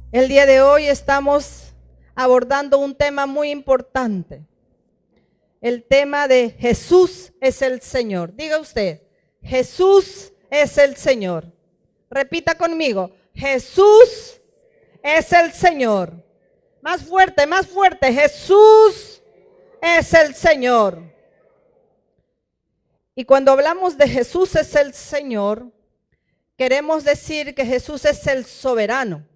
El día de hoy estamos abordando un tema muy importante. El tema de Jesús es el Señor. Diga usted, Jesús es el Señor. Repita conmigo, Jesús es el Señor. Más fuerte, Jesús es el Señor. Y cuando hablamos de Jesús es el Señor, queremos decir que Jesús es el soberano.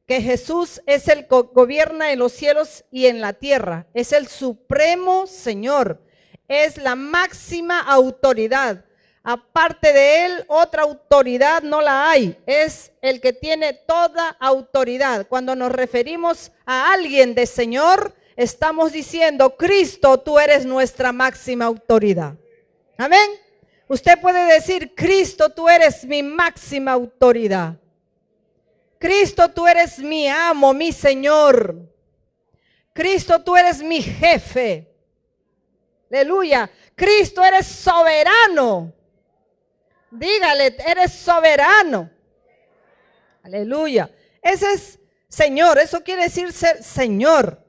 Que Jesús es el que gobierna en los cielos y en la tierra, es el supremo Señor, es la máxima autoridad. Aparte de Él, otra autoridad no la hay, es el que tiene toda autoridad. Cuando nos referimos a alguien de Señor, estamos diciendo, Cristo, tú eres nuestra máxima autoridad. Amén. Usted puede decir, Cristo, tú eres mi máxima autoridad. Cristo, tú eres mi amo, mi Señor. Cristo, tú eres mi jefe. Aleluya. Cristo, eres soberano. Dígale, eres soberano. Aleluya. Ese es Señor, eso quiere decir ser Señor.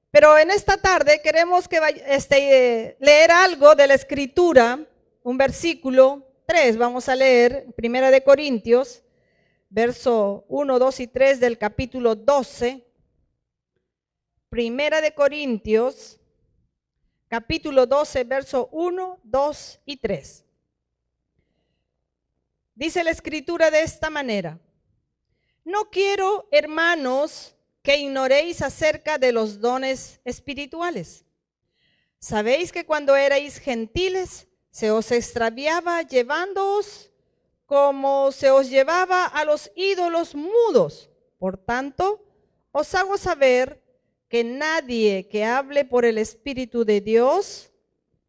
Pero en esta tarde queremos que leer algo de la Escritura, un versículo 3, vamos a leer, 1 de Corintios. Verso 1, 2 y 3 del capítulo 12, Primera de Corintios, capítulo 12, verso 1, 2 y 3. Dice la Escritura de esta manera: no quiero, hermanos, que ignoréis acerca de los dones espirituales. Sabéis que cuando erais gentiles, se os extraviaba llevándoos como se os llevaba a los ídolos mudos. Por tanto, os hago saber que nadie que hable por el Espíritu de Dios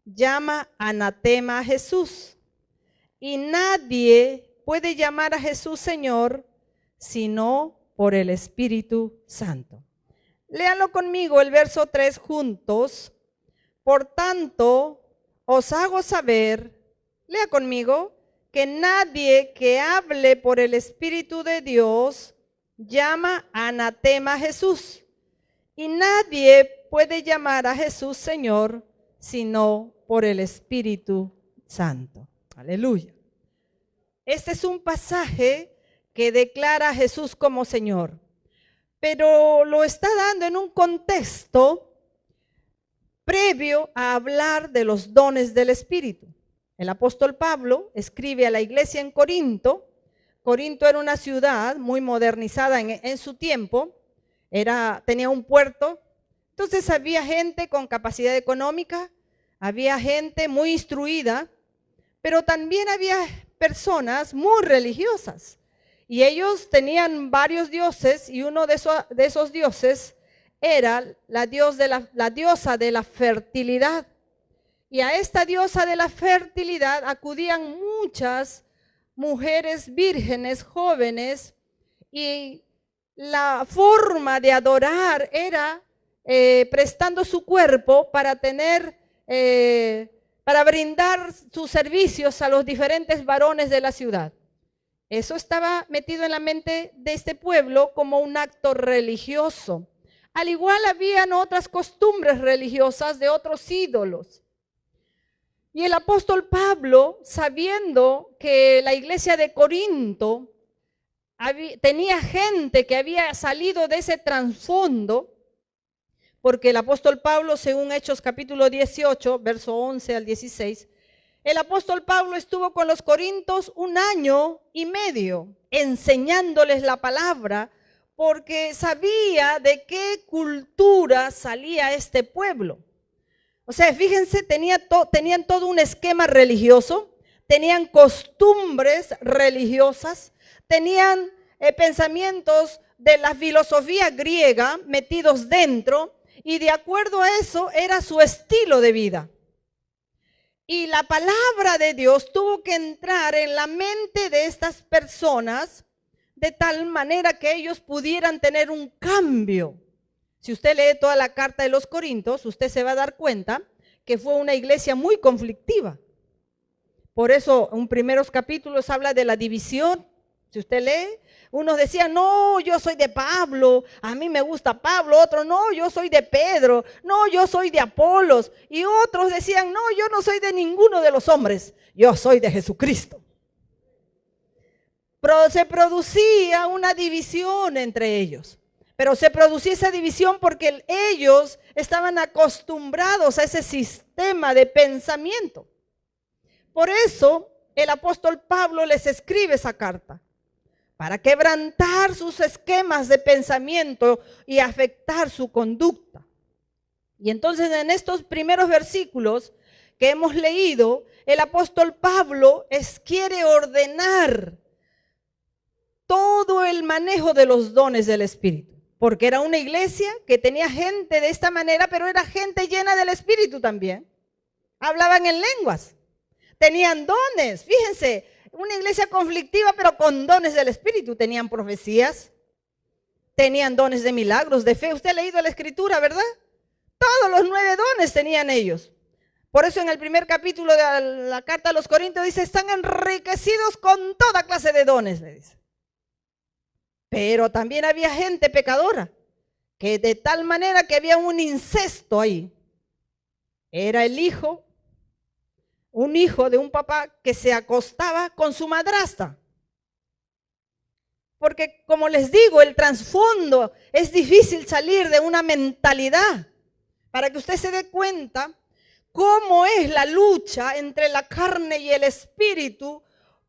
llama anatema a Jesús. Y nadie puede llamar a Jesús Señor sino por el Espíritu Santo. Léanlo conmigo el verso 3 juntos. Por tanto, os hago saber, lea conmigo, que nadie que hable por el Espíritu de Dios llama anatema a Jesús. Y nadie puede llamar a Jesús Señor sino por el Espíritu Santo. Aleluya. Este es un pasaje que declara a Jesús como Señor, pero lo está dando en un contexto previo a hablar de los dones del Espíritu. El apóstol Pablo escribe a la iglesia en Corinto. Corinto era una ciudad muy modernizada en su tiempo, tenía un puerto, entonces había gente con capacidad económica, había gente muy instruida, pero también había personas muy religiosas. Y ellos tenían varios dioses y uno de esos dioses era la diosa de la fertilidad. Y a esta diosa de la fertilidad acudían muchas mujeres vírgenes, jóvenes, y la forma de adorar era prestando su cuerpo para brindar sus servicios a los diferentes varones de la ciudad. Eso estaba metido en la mente de este pueblo como un acto religioso. Al igual habían otras costumbres religiosas de otros ídolos. Y el apóstol Pablo, sabiendo que la iglesia de Corinto tenía gente que había salido de ese trasfondo, porque el apóstol Pablo, según Hechos capítulo 18, verso 11 al 16, el apóstol Pablo estuvo con los corintios 1 año y medio enseñándoles la palabra, porque sabía de qué cultura salía este pueblo. O sea, fíjense, tenían todo un esquema religioso, tenían costumbres religiosas, tenían pensamientos de la filosofía griega metidos dentro, y de acuerdo a eso era su estilo de vida. Y la palabra de Dios tuvo que entrar en la mente de estas personas de tal manera que ellos pudieran tener un cambio. Si usted lee toda la carta de los Corintios, usted se va a dar cuenta que fue una iglesia muy conflictiva. Por eso en primeros capítulos habla de la división, Si usted lee, unos decían, no, yo soy de Pablo, a mí me gusta Pablo, otros, no, yo soy de Pedro, no, yo soy de Apolos, y otros decían, no, yo no soy de ninguno de los hombres, yo soy de Jesucristo. Pero se producía una división entre ellos, pero se producía esa división porque ellos estaban acostumbrados a ese sistema de pensamiento. Por eso el apóstol Pablo les escribe esa carta, para quebrantar sus esquemas de pensamiento y afectar su conducta. Y entonces en estos primeros versículos que hemos leído, el apóstol Pablo quiere ordenar todo el manejo de los dones del Espíritu, porque era una iglesia que tenía gente de esta manera, pero era gente llena del Espíritu también. Hablaban en lenguas, tenían dones, fíjense, una iglesia conflictiva, pero con dones del Espíritu. Tenían profecías, tenían dones de milagros, de fe. Usted ha leído la Escritura, ¿verdad? Todos los 9 dones tenían ellos. Por eso en el primer capítulo de la carta a los Corintios dice, están enriquecidos con toda clase de dones, le dice. Pero también había gente pecadora, que de tal manera que había un incesto ahí. Era el hijo, un hijo de un papá que se acostaba con su madrastra. Porque como les digo, el trasfondo es difícil salir de una mentalidad. Para que usted se dé cuenta cómo es la lucha entre la carne y el espíritu,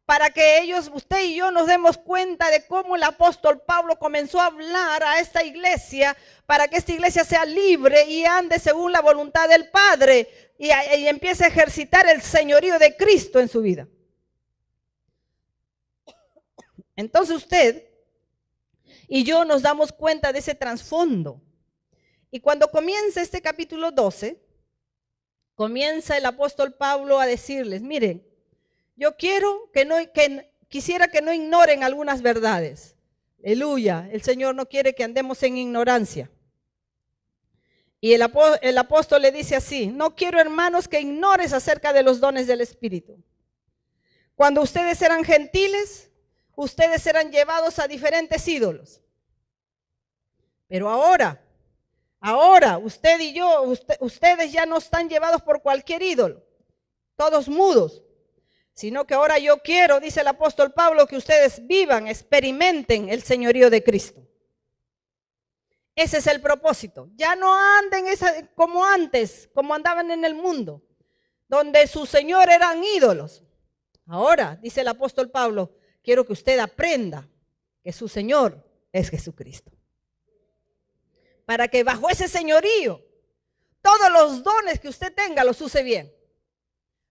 para que usted y yo nos demos cuenta de cómo el apóstol Pablo comenzó a hablar a esta iglesia, para que esta iglesia sea libre y ande según la voluntad del Padre y empiece a ejercitar el señorío de Cristo en su vida. Entonces usted y yo nos damos cuenta de ese trasfondo. Y cuando comienza este capítulo 12, comienza el apóstol Pablo a decirles, miren, yo quisiera que no ignoren algunas verdades. Aleluya, el Señor no quiere que andemos en ignorancia. Y el apóstol le dice así, no quiero, hermanos, que ignores acerca de los dones del Espíritu. Cuando ustedes eran gentiles, ustedes eran llevados a diferentes ídolos. Pero ahora usted y yo, ustedes ya no están llevados por cualquier ídolo, todos mudos. Sino que ahora yo quiero, dice el apóstol Pablo, que ustedes vivan, experimenten el señorío de Cristo. Ese es el propósito. Ya no anden como antes, como andaban en el mundo, donde su Señor eran ídolos. Ahora, dice el apóstol Pablo, quiero que usted aprenda que su Señor es Jesucristo. Para que bajo ese señorío, todos los dones que usted tenga los use bien.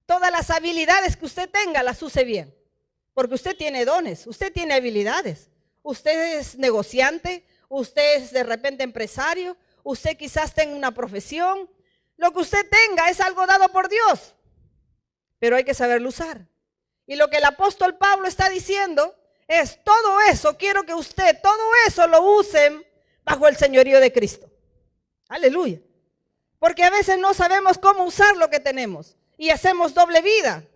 Todas las habilidades que usted tenga las use bien. Porque usted tiene dones, usted tiene habilidades. Usted es negociante, usted es de repente empresario, usted quizás tenga una profesión. Lo que usted tenga es algo dado por Dios, pero hay que saberlo usar. Y lo que el apóstol Pablo está diciendo es, todo eso, quiero que usted, todo eso lo use bajo el señorío de Cristo. Aleluya. Porque a veces no sabemos cómo usar lo que tenemos. Y hacemos doble vida.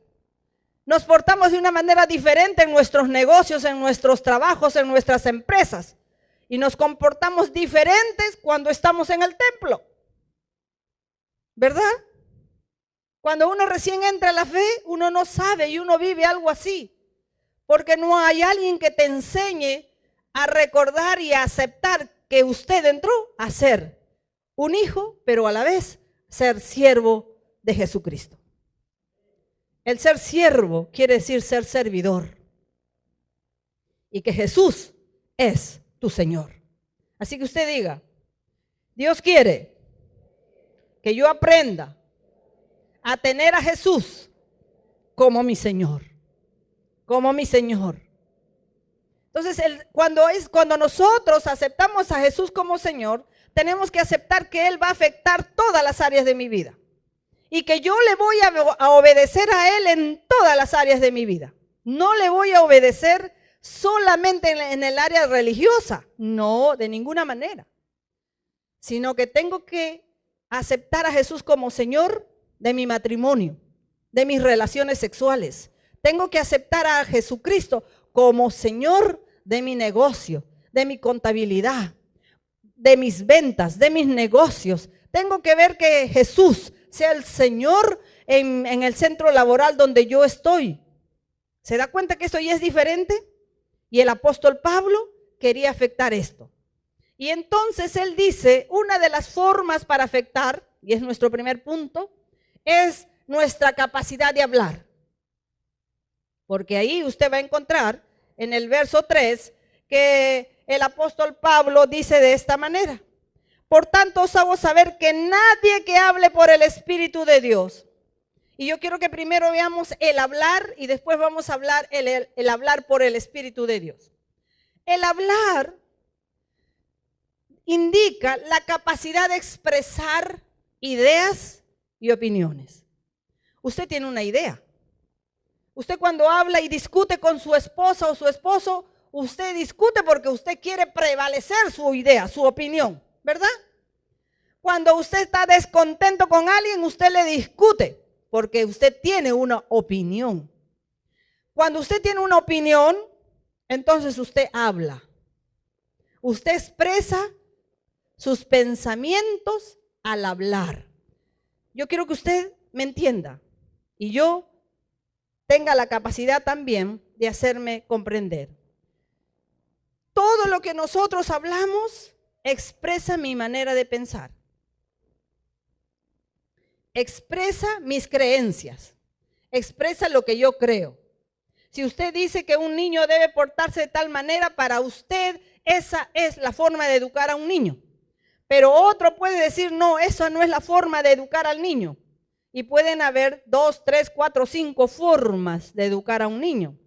Nos portamos de una manera diferente en nuestros negocios, en nuestros trabajos, en nuestras empresas. Y nos comportamos diferentes cuando estamos en el templo. ¿Verdad? Cuando uno recién entra a la fe, uno no sabe y uno vive algo así. Porque no hay alguien que te enseñe a recordar y a aceptar que usted entró a ser un hijo, pero a la vez ser siervo de Jesucristo. El ser siervo quiere decir ser servidor. Y que Jesús es tu Señor. Así que usted diga, Dios quiere que yo aprenda a tener a Jesús como mi Señor. Como mi Señor. Entonces, cuando nosotros aceptamos a Jesús como Señor, tenemos que aceptar que Él va a afectar todas las áreas de mi vida. Y que yo le voy a obedecer a Él en todas las áreas de mi vida. No le voy a obedecer solamente en el área religiosa. No, de ninguna manera. Sino que tengo que aceptar a Jesús como Señor de mi matrimonio, de mis relaciones sexuales. Tengo que aceptar a Jesucristo como Señor de mi negocio, de mi contabilidad, de mis ventas, de mis negocios. Tengo que ver que Jesús sea el Señor en el centro laboral donde yo estoy. ¿Se da cuenta que esto ya es diferente? Y el apóstol Pablo quería afectar esto. Y entonces él dice, una de las formas para afectar, y es nuestro primer punto, es nuestra capacidad de hablar. Porque ahí usted va a encontrar en el verso 3 que el apóstol Pablo dice de esta manera: por tanto os hago saber que nadie que hable por el Espíritu de Dios. Y yo quiero que primero veamos el hablar y después vamos a hablar el hablar por el Espíritu de Dios. El hablar indica la capacidad de expresar ideas y opiniones. Usted tiene una idea. Usted cuando habla y discute con su esposa o su esposo, usted discute porque usted quiere prevalecer su idea, su opinión, ¿verdad? Cuando usted está descontento con alguien, usted le discute porque usted tiene una opinión. Cuando usted tiene una opinión, entonces usted habla. Usted expresa sus pensamientos al hablar. Yo quiero que usted me entienda y yo tenga la capacidad también de hacerme comprender. Todo lo que nosotros hablamos expresa mi manera de pensar. Expresa mis creencias. Expresa lo que yo creo. Si usted dice que un niño debe portarse de tal manera, para usted esa es la forma de educar a un niño. Pero otro puede decir, no, esa no es la forma de educar al niño. Y pueden haber 2, 3, 4, 5 formas de educar a un niño.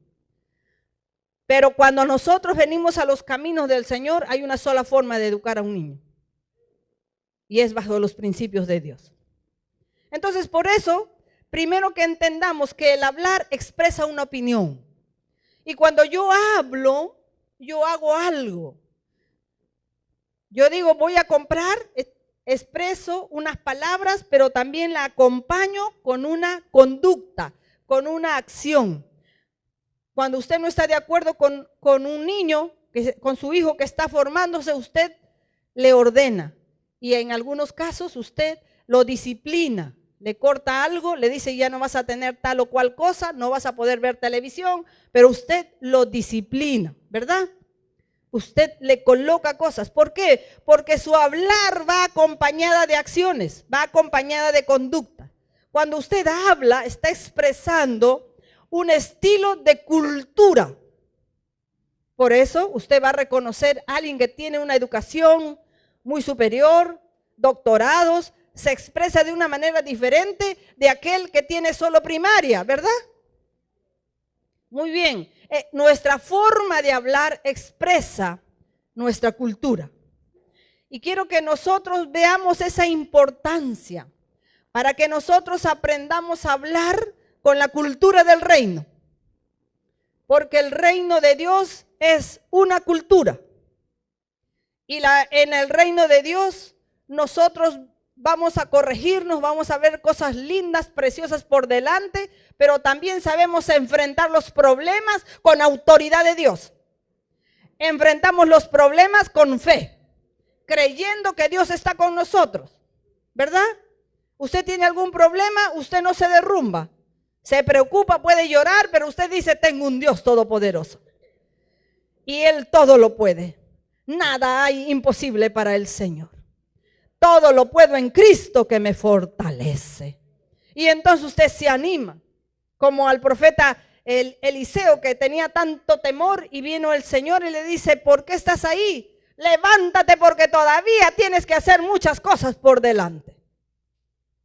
Pero cuando nosotros venimos a los caminos del Señor, hay una sola forma de educar a un niño. Y es bajo los principios de Dios. Entonces, por eso, primero que entendamos que el hablar expresa una opinión. Y cuando yo hablo, yo hago algo. Yo digo, voy a comprar, expreso unas palabras, pero también la acompaño con una conducta, con una acción. Cuando usted no está de acuerdo con un niño, con su hijo que está formándose, usted le ordena. Y en algunos casos usted lo disciplina. Le corta algo, le dice ya no vas a tener tal o cual cosa, no vas a poder ver televisión, pero usted lo disciplina, ¿verdad? Usted le coloca cosas. ¿Por qué? Porque su hablar va acompañada de acciones, va acompañada de conducta. Cuando usted habla, está expresando un estilo de cultura. Por eso usted va a reconocer a alguien que tiene una educación muy superior, doctorados, se expresa de una manera diferente de aquel que tiene solo primaria, ¿verdad? Muy bien, nuestra forma de hablar expresa nuestra cultura. Y quiero que nosotros veamos esa importancia para que nosotros aprendamos a hablar con la cultura del reino. Porque el reino de Dios es una cultura. Y en el reino de Dios nosotros vamos a corregirnos, vamos a ver cosas lindas, preciosas por delante, pero también sabemos enfrentar los problemas con autoridad de Dios. Enfrentamos los problemas con fe, creyendo que Dios está con nosotros, ¿verdad? Usted tiene algún problema, usted no se derrumba, se preocupa, puede llorar, pero usted dice, tengo un Dios todopoderoso. Y Él todo lo puede. Nada hay imposible para el Señor. Todo lo puedo en Cristo que me fortalece. Y entonces usted se anima, como al profeta Eliseo, que tenía tanto temor, y vino el Señor y le dice, ¿por qué estás ahí? Levántate porque todavía tienes que hacer muchas cosas por delante.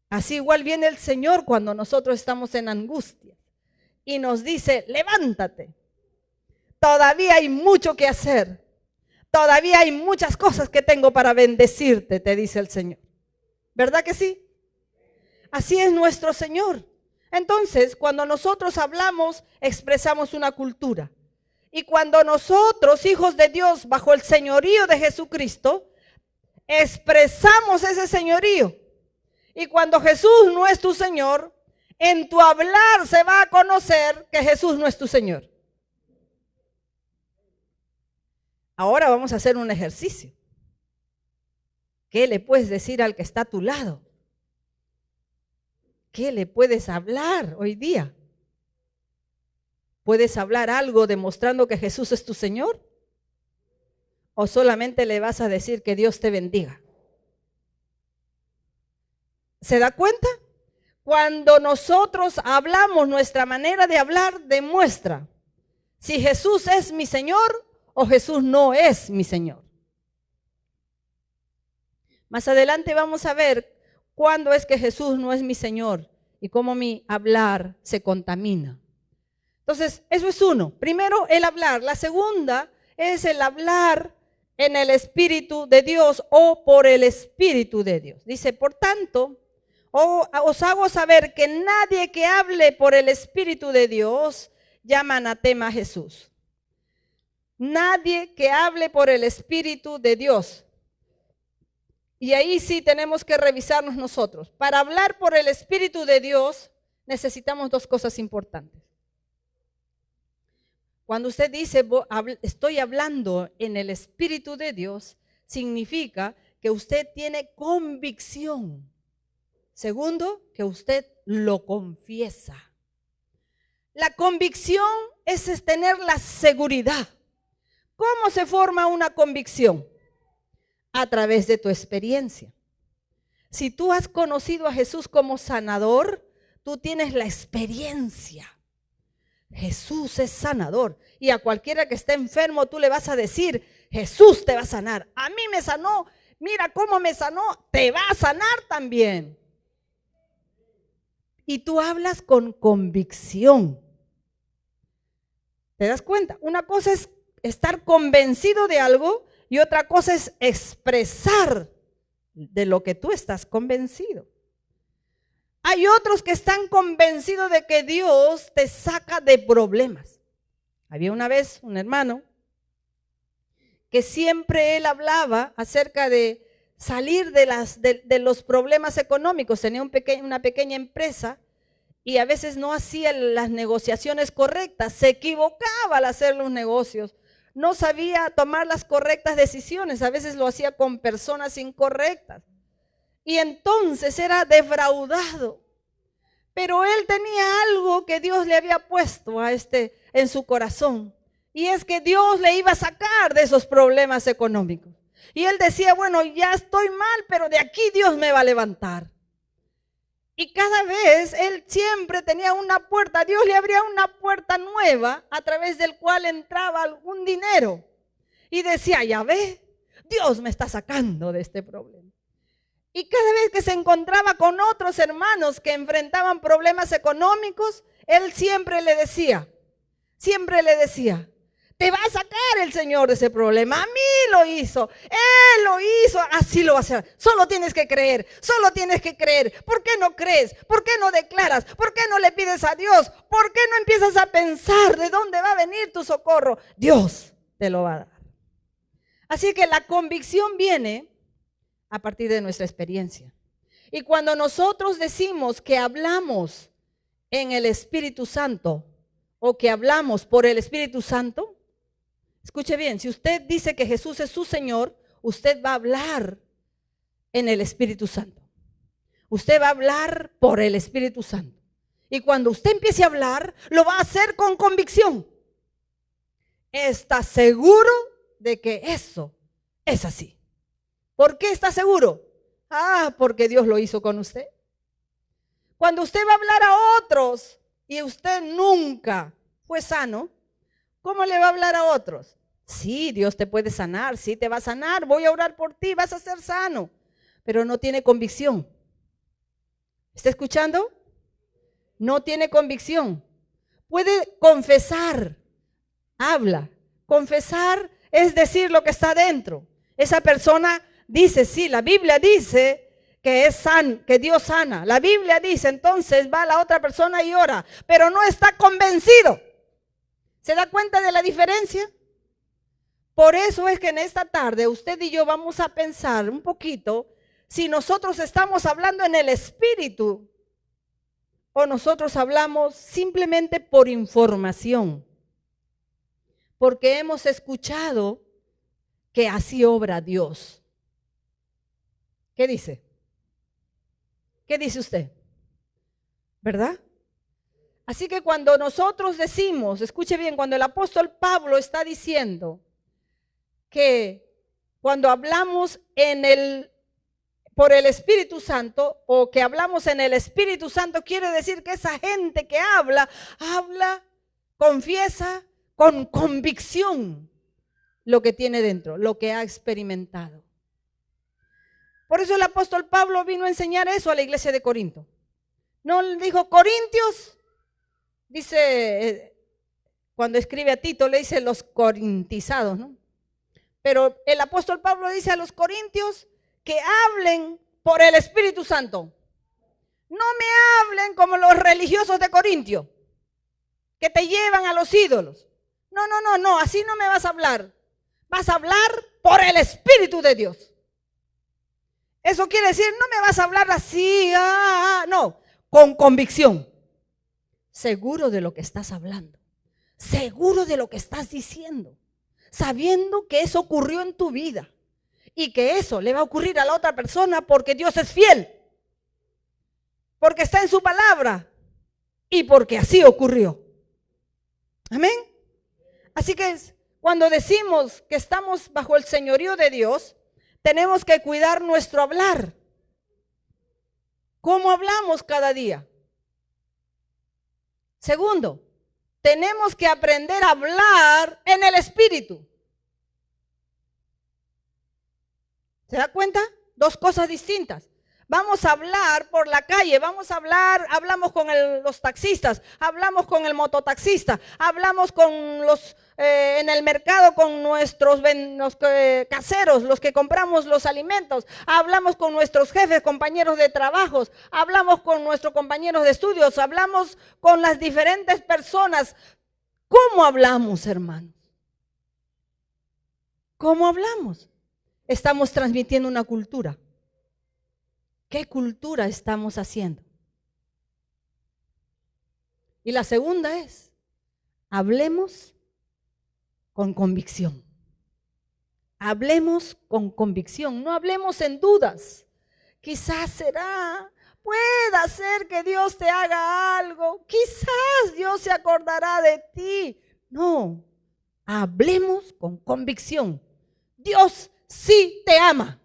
Así igual viene el Señor cuando nosotros estamos en angustia y nos dice, levántate. Todavía hay mucho que hacer. Todavía hay muchas cosas que tengo para bendecirte, te dice el Señor. ¿Verdad que sí? Así es nuestro Señor. Entonces, cuando nosotros hablamos, expresamos una cultura. Y cuando nosotros, hijos de Dios, bajo el señorío de Jesucristo, expresamos ese señorío. Y cuando Jesús no es tu Señor, en tu hablar se va a conocer que Jesús no es tu Señor. Ahora vamos a hacer un ejercicio. ¿Qué le puedes decir al que está a tu lado? ¿Qué le puedes hablar hoy día? ¿Puedes hablar algo demostrando que Jesús es tu Señor? ¿O solamente le vas a decir que Dios te bendiga? ¿Se da cuenta? Cuando nosotros hablamos, nuestra manera de hablar demuestra si Jesús es mi Señor o Jesús no es mi Señor. Más adelante vamos a ver cuándo es que Jesús no es mi Señor y cómo mi hablar se contamina. Entonces, eso es uno. Primero, el hablar. La segunda es el hablar en el Espíritu de Dios o por el Espíritu de Dios. Dice, por tanto, os hago saber que nadie que hable por el Espíritu de Dios llama anatema a Jesús. Nadie que hable por el Espíritu de Dios. Y ahí sí tenemos que revisarnos nosotros. Para hablar por el Espíritu de Dios necesitamos dos cosas importantes. Cuando usted dice, estoy hablando en el Espíritu de Dios, significa que usted tiene convicción. Segundo, que usted lo confiesa. La convicción es tener la seguridad. ¿Cómo se forma una convicción? A través de tu experiencia. Si tú has conocido a Jesús como sanador, tú tienes la experiencia. Jesús es sanador. Y a cualquiera que esté enfermo, tú le vas a decir, Jesús te va a sanar. A mí me sanó, mira cómo me sanó, te va a sanar también. Y tú hablas con convicción. ¿Te das cuenta? Una cosa es estar convencido de algo y otra cosa es expresar de lo que tú estás convencido. Hay otros que están convencidos de que Dios te saca de problemas. Había una vez un hermano que siempre él hablaba acerca de salir de los problemas económicos. Tenía una pequeña empresa y a veces no hacía las negociaciones correctas, se equivocaba al hacer los negocios. No sabía tomar las correctas decisiones, a veces lo hacía con personas incorrectas. Y entonces era defraudado. Pero él tenía algo que Dios le había puesto en su corazón. Y es que Dios le iba a sacar de esos problemas económicos. Y él decía, bueno, ya estoy mal, pero de aquí Dios me va a levantar. Y cada vez él siempre tenía una puerta, Dios le abría una puerta nueva a través del cual entraba algún dinero. Y decía, ya ve, Dios me está sacando de este problema. Y cada vez que se encontraba con otros hermanos que enfrentaban problemas económicos, él siempre le decía, te va a sacar el Señor de ese problema. A mí lo hizo, Él lo hizo, así lo va a hacer. Solo tienes que creer. ¿Por qué no crees? ¿Por qué no declaras? ¿Por qué no le pides a Dios? ¿Por qué no empiezas a pensar de dónde va a venir tu socorro? Dios te lo va a dar. Así que la convicción viene a partir de nuestra experiencia. Y cuando nosotros decimos que hablamos en el Espíritu Santo o que hablamos por el Espíritu Santo, escuche bien, si usted dice que Jesús es su Señor, usted va a hablar en el Espíritu Santo. Usted va a hablar por el Espíritu Santo. Y cuando usted empiece a hablar, lo va a hacer con convicción. Está seguro de que eso es así. ¿Por qué está seguro? Porque Dios lo hizo con usted. Cuando usted va a hablar a otros y usted nunca fue sano, ¿cómo le va a hablar a otros? Sí, Dios te puede sanar, sí te va a sanar, voy a orar por ti, vas a ser sano, pero no tiene convicción. ¿Está escuchando? No tiene convicción. Puede confesar, habla. Confesar es decir lo que está dentro. Esa persona dice, sí, la Biblia dice que Dios sana. La Biblia dice, entonces va la otra persona y ora, pero no está convencido. ¿Se da cuenta de la diferencia? Por eso es que en esta tarde usted y yo vamos a pensar un poquito si nosotros estamos hablando en el Espíritu o nosotros hablamos simplemente por información. Porque hemos escuchado que así obra Dios. ¿Qué dice? ¿Qué dice usted? ¿Verdad? Así que cuando nosotros decimos, escuche bien, cuando el apóstol Pablo está diciendo que cuando hablamos por el Espíritu Santo, o que hablamos en el Espíritu Santo, quiere decir que esa gente que habla, confiesa con convicción lo que tiene dentro, lo que ha experimentado. Por eso el apóstol Pablo vino a enseñar eso a la iglesia de Corinto. No le dijo, Corintios, dice, cuando escribe a Tito le dice los corintizados, ¿no? Pero el apóstol Pablo dice a los corintios que hablen por el Espíritu Santo. No me hablen como los religiosos de Corintio, que te llevan a los ídolos. No, así no me vas a hablar. Vas a hablar por el Espíritu de Dios. Eso quiere decir, no me vas a hablar así, no, con convicción. Seguro de lo que estás hablando, seguro de lo que estás diciendo, sabiendo que eso ocurrió en tu vida y que eso le va a ocurrir a la otra persona porque Dios es fiel, porque está en su palabra y porque así ocurrió. Amén. Así que cuando decimos que estamos bajo el señorío de Dios, tenemos que cuidar nuestro hablar. ¿Cómo hablamos cada día? Segundo, tenemos que aprender a hablar en el Espíritu. ¿Se da cuenta? Dos cosas distintas. Vamos a hablar por la calle, hablamos con los taxistas, hablamos con el mototaxista, hablamos con los en el mercado con nuestros caseros, los que compramos los alimentos, hablamos con nuestros jefes, compañeros de trabajos, hablamos con nuestros compañeros de estudios, hablamos con las diferentes personas. ¿Cómo hablamos, hermanos? ¿Cómo hablamos? Estamos transmitiendo una cultura. ¿Qué cultura estamos haciendo? Y la segunda es, hablemos con convicción. Hablemos con convicción, no hablemos en dudas. Quizás pueda ser que Dios te haga algo, quizás Dios se acordará de ti. No, hablemos con convicción. Dios sí te ama.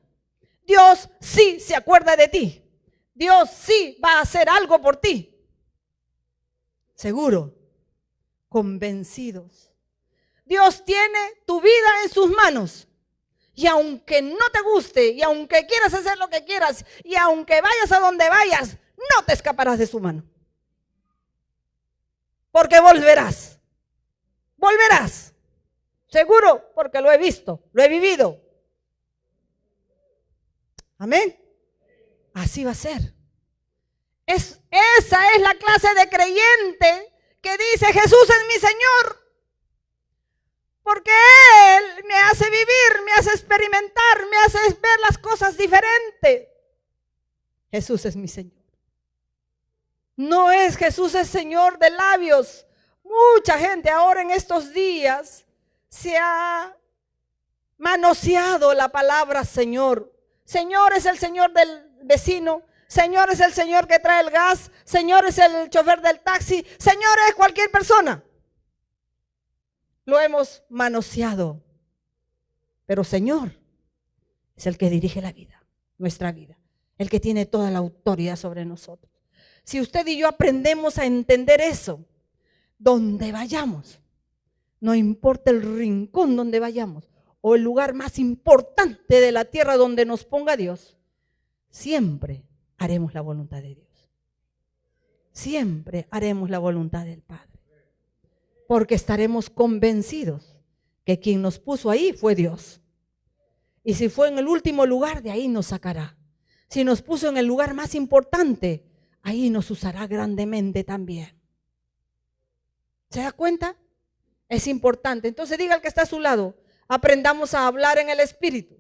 Dios sí se acuerda de ti. Dios sí va a hacer algo por ti. Seguro, convencidos. Dios tiene tu vida en sus manos. Y aunque no te guste, y aunque quieras hacer lo que quieras, y aunque vayas a donde vayas, no te escaparás de su mano. Porque volverás. Volverás. Seguro, porque lo he visto, lo he vivido. Amén. Así va a ser. Esa es la clase de creyente que dice Jesús es mi Señor. Porque Él me hace vivir, me hace experimentar, me hace ver las cosas diferentes. Jesús es mi Señor. No es Jesús es Señor de labios. Mucha gente ahora en estos días se ha manoseado la palabra Señor. Señor es el Señor del vecino, Señor es el Señor que trae el gas, Señor es el chofer del taxi, Señor es cualquier persona. Lo hemos manoseado, pero Señor es el que dirige la vida, nuestra vida, el que tiene toda la autoridad sobre nosotros. Si usted y yo aprendemos a entender eso, donde vayamos, no importa el rincón donde vayamos, o el lugar más importante de la tierra donde nos ponga Dios, siempre haremos la voluntad de Dios. Siempre haremos la voluntad del Padre. Porque estaremos convencidos que quien nos puso ahí fue Dios. Y si fue en el último lugar, de ahí nos sacará. Si nos puso en el lugar más importante, ahí nos usará grandemente también. ¿Se da cuenta? Es importante. Entonces diga al que está a su lado, aprendamos a hablar en el Espíritu.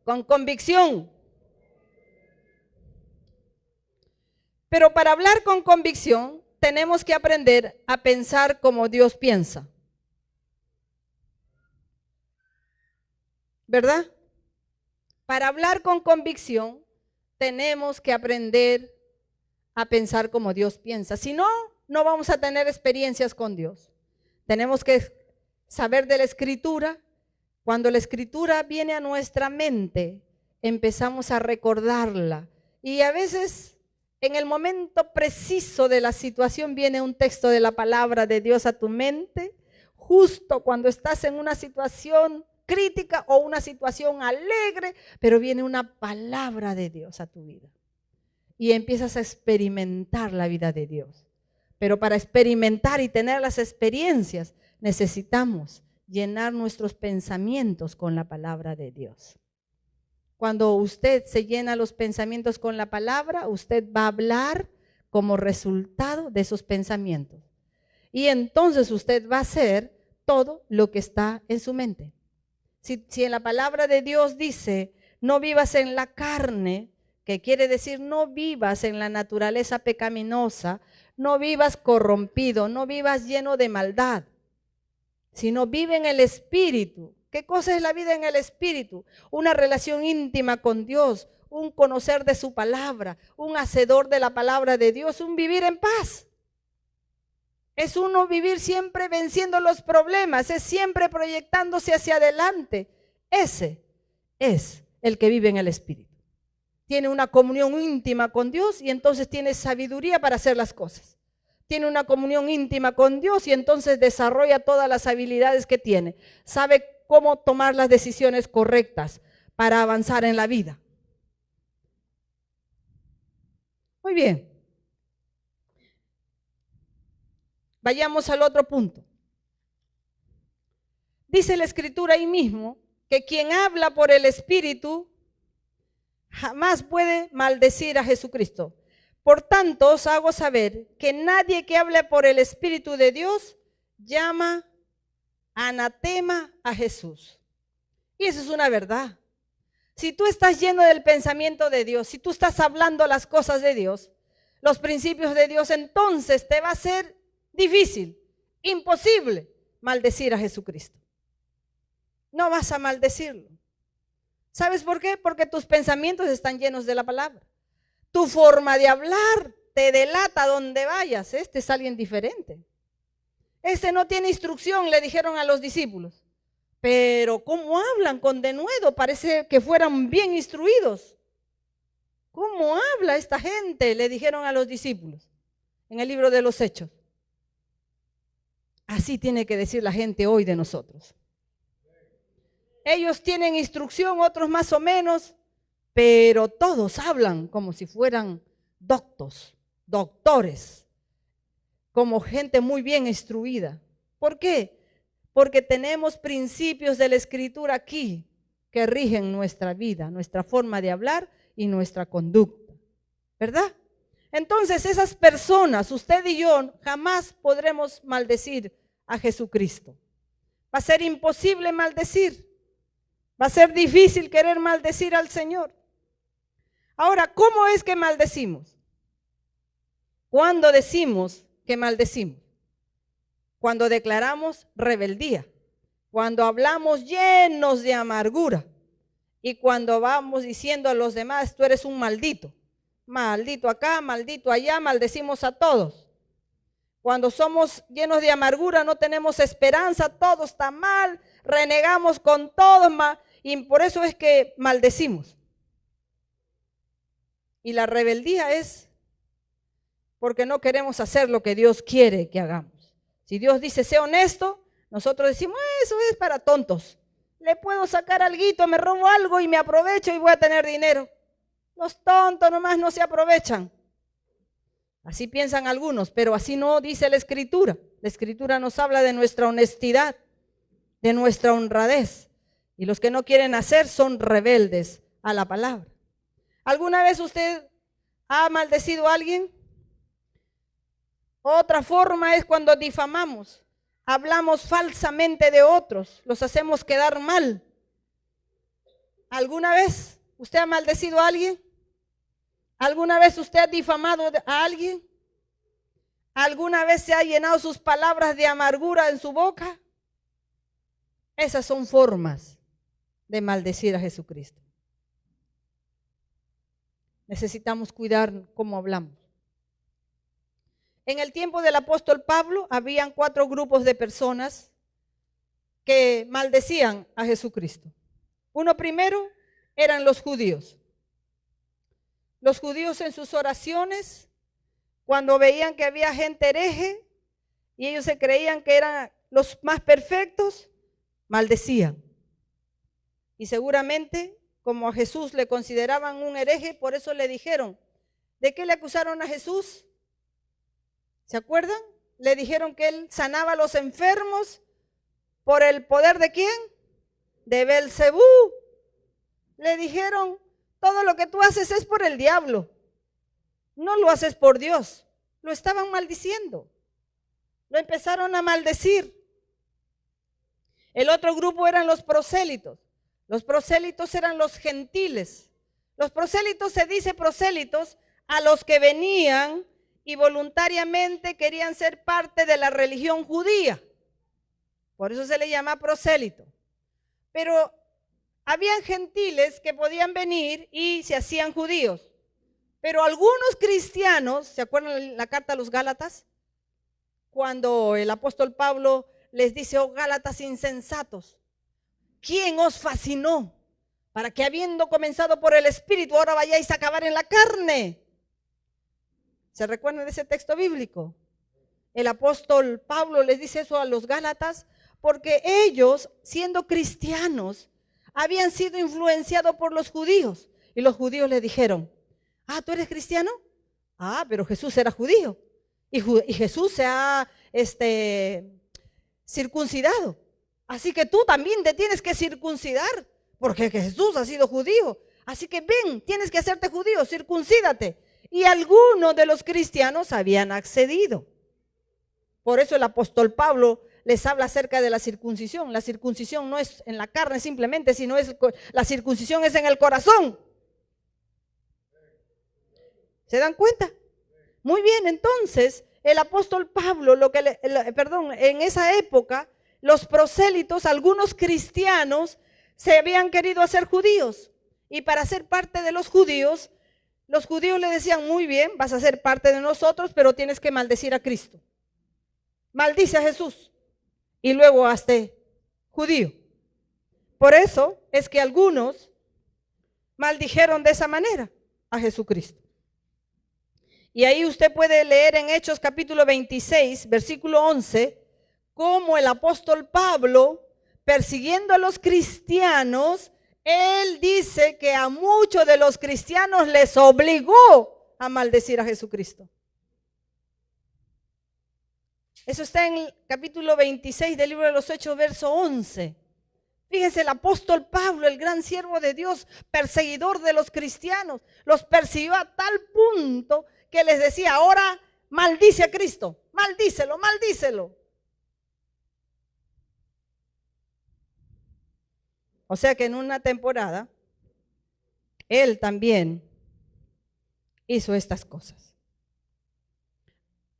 Con convicción. Pero para hablar con convicción, tenemos que aprender a pensar como Dios piensa. ¿verdad? Para hablar con convicción, tenemos que aprender a pensar como Dios piensa. Si no, no vamos a tener experiencias con Dios. Tenemos que saber de la Escritura. Cuando la Escritura viene a nuestra mente, empezamos a recordarla. Y a veces, en el momento preciso de la situación, viene un texto de la palabra de Dios a tu mente, justo cuando estás en una situación crítica o una situación alegre, pero viene una palabra de Dios a tu vida. Y empiezas a experimentar la vida de Dios. Pero para experimentar y tener las experiencias, necesitamos llenar nuestros pensamientos con la palabra de Dios. Cuando usted se llena los pensamientos con la palabra, usted va a hablar como resultado de esos pensamientos. Y entonces usted va a hacer todo lo que está en su mente. Si en la palabra de Dios dice, no vivas en la carne, que quiere decir no vivas en la naturaleza pecaminosa, no vivas corrompido, no vivas lleno de maldad, sino vive en el Espíritu. ¿Qué cosa es la vida en el Espíritu? Una relación íntima con Dios, un conocer de su palabra, un hacedor de la palabra de Dios, un vivir en paz. Es uno vivir siempre venciendo los problemas, es siempre proyectándose hacia adelante. Ese es el que vive en el Espíritu. Tiene una comunión íntima con Dios y entonces tiene sabiduría para hacer las cosas. Tiene una comunión íntima con Dios y entonces desarrolla todas las habilidades que tiene. Sabe cómo tomar las decisiones correctas para avanzar en la vida. Muy bien. Vayamos al otro punto. Dice la Escritura ahí mismo que quien habla por el Espíritu jamás puede maldecir a Jesucristo. Por tanto, os hago saber que nadie que hable por el Espíritu de Dios llama anatema a Jesús. Y eso es una verdad. Si tú estás lleno del pensamiento de Dios, si tú estás hablando las cosas de Dios, los principios de Dios, entonces te va a ser difícil, imposible maldecir a Jesucristo. No vas a maldecirlo. ¿Sabes por qué? Porque tus pensamientos están llenos de la palabra. Tu forma de hablar te delata donde vayas. Este es alguien diferente. Este no tiene instrucción, le dijeron a los discípulos. Pero ¿cómo hablan con denuedo? Parece que fueran bien instruidos. ¿Cómo habla esta gente? Le dijeron a los discípulos en el libro de los Hechos. Así tiene que decir la gente hoy de nosotros. Ellos tienen instrucción, otros más o menos, pero todos hablan como si fueran doctores, como gente muy bien instruida. ¿Por qué? Porque tenemos principios de la Escritura aquí que rigen nuestra vida, nuestra forma de hablar y nuestra conducta, ¿verdad? Entonces esas personas, usted y yo, jamás podremos maldecir a Jesucristo. Va a ser imposible maldecir. Va a ser difícil querer maldecir al Señor. Ahora, ¿cómo es que maldecimos? ¿Cuándo decimos que maldecimos? Cuando declaramos rebeldía, cuando hablamos llenos de amargura y cuando vamos diciendo a los demás, tú eres un maldito. Maldito acá, maldito allá, maldecimos a todos. Cuando somos llenos de amargura, no tenemos esperanza, todo está mal, renegamos con todos y por eso es que maldecimos. Y la rebeldía es porque no queremos hacer lo que Dios quiere que hagamos. Si Dios dice, sé honesto, nosotros decimos, eso es para tontos. Le puedo sacar alguito, me robo algo y me aprovecho y voy a tener dinero. Los tontos nomás no se aprovechan. Así piensan algunos, pero así no dice la Escritura. La Escritura nos habla de nuestra honestidad, de nuestra honradez. Y los que no quieren hacer son rebeldes a la palabra. ¿Alguna vez usted ha maldecido a alguien? Otra forma es cuando difamamos, hablamos falsamente de otros, los hacemos quedar mal. ¿Alguna vez usted ha maldecido a alguien? ¿Alguna vez usted ha difamado a alguien? ¿Alguna vez se ha llenado sus palabras de amargura en su boca? Esas son formas de maldecir a Jesucristo. Necesitamos cuidar cómo hablamos. En el tiempo del apóstol Pablo, habían 4 grupos de personas que maldecían a Jesucristo. Uno primero eran los judíos. Los judíos en sus oraciones, cuando veían que había gente hereje y ellos se creían que eran los más perfectos, maldecían. Y seguramente, como a Jesús le consideraban un hereje, por eso le dijeron, ¿de qué le acusaron a Jesús? ¿Se acuerdan? Le dijeron que él sanaba a los enfermos por el poder ¿de quién? De Belcebú. Le dijeron, todo lo que tú haces es por el diablo, no lo haces por Dios. Lo estaban maldiciendo, lo empezaron a maldecir. El otro grupo eran los prosélitos. Los prosélitos eran los gentiles. Los prosélitos, se dice prosélitos a los que venían y voluntariamente querían ser parte de la religión judía. Por eso se le llama prosélito. Pero habían gentiles que podían venir y se hacían judíos. Pero algunos cristianos, ¿se acuerdan la carta a los Gálatas? Cuando el apóstol Pablo les dice, oh Gálatas insensatos, ¿quién os fascinó para que habiendo comenzado por el Espíritu ahora vayáis a acabar en la carne? ¿Se recuerdan de ese texto bíblico? El apóstol Pablo les dice eso a los Gálatas porque ellos, siendo cristianos, habían sido influenciados por los judíos. Y los judíos le dijeron, ah, ¿tú eres cristiano? Ah, pero Jesús era judío. Y Jesús se ha circuncidado. Así que tú también te tienes que circuncidar, porque Jesús ha sido judío. Así que ven, tienes que hacerte judío, circuncídate. Y algunos de los cristianos habían accedido. Por eso el apóstol Pablo les habla acerca de la circuncisión. La circuncisión no es en la carne simplemente, sino la circuncisión es en el corazón. ¿Se dan cuenta? Muy bien, entonces el apóstol Pablo, en esa época, los prosélitos, algunos cristianos, se habían querido hacer judíos. Y para ser parte de los judíos le decían, muy bien, vas a ser parte de nosotros, pero tienes que maldecir a Cristo. Maldice a Jesús y luego hazte judío. Por eso es que algunos maldijeron de esa manera a Jesucristo. Y ahí usted puede leer en Hechos capítulo 26, versículo 11, cómo el apóstol Pablo, persiguiendo a los cristianos, él dice que a muchos de los cristianos les obligó a maldecir a Jesucristo. Eso está en el capítulo 26 del libro de los Hechos, verso 11. Fíjense, el apóstol Pablo, el gran siervo de Dios, perseguidor de los cristianos, los persiguió a tal punto que les decía, ahora maldice a Cristo, maldícelo, maldícelo. O sea que en una temporada, él también hizo estas cosas.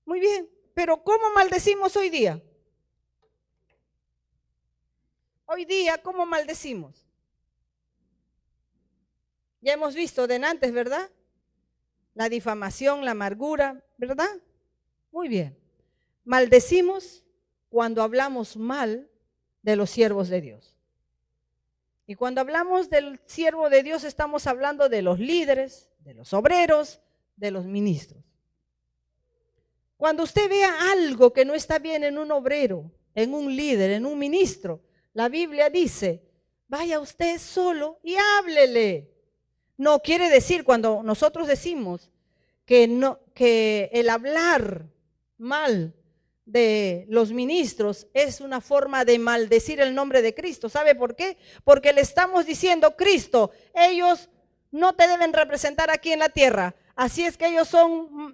Muy bien, pero ¿cómo maldecimos hoy día? Hoy día, ¿cómo maldecimos? Ya hemos visto de antes, ¿verdad? La difamación, la amargura, ¿verdad? Muy bien. Maldecimos cuando hablamos mal de los siervos de Dios. Y cuando hablamos del siervo de Dios, estamos hablando de los líderes, de los obreros, de los ministros. Cuando usted vea algo que no está bien en un obrero, en un líder, en un ministro, la Biblia dice, vaya usted solo y háblele. No quiere decir, cuando nosotros decimos que el hablar mal de los ministros es una forma de maldecir el nombre de Cristo. ¿Sabe por qué? Porque le estamos diciendo, Cristo, ellos no te deben representar aquí en la tierra. Así es que ellos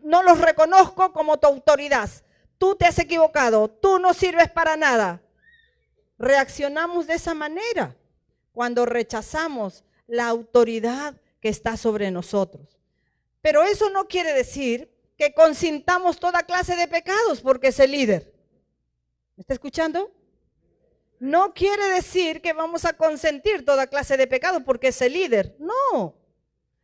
no los reconozco como tu autoridad. Tú te has equivocado, tú no sirves para nada. Reaccionamos de esa manera cuando rechazamos la autoridad que está sobre nosotros. Pero eso no quiere decir que consintamos toda clase de pecados porque es el líder. ¿Me está escuchando? No quiere decir que vamos a consentir toda clase de pecado porque es el líder. No.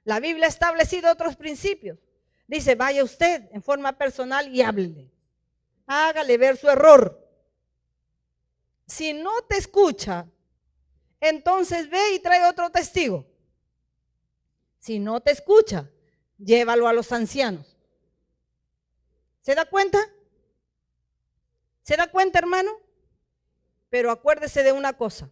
La Biblia ha establecido otros principios. Dice, vaya usted en forma personal y háblele. Hágale ver su error. Si no te escucha, entonces ve y trae otro testigo. Si no te escucha, llévalo a los ancianos. ¿Se da cuenta? ¿Se da cuenta, hermano? Pero acuérdese de una cosa.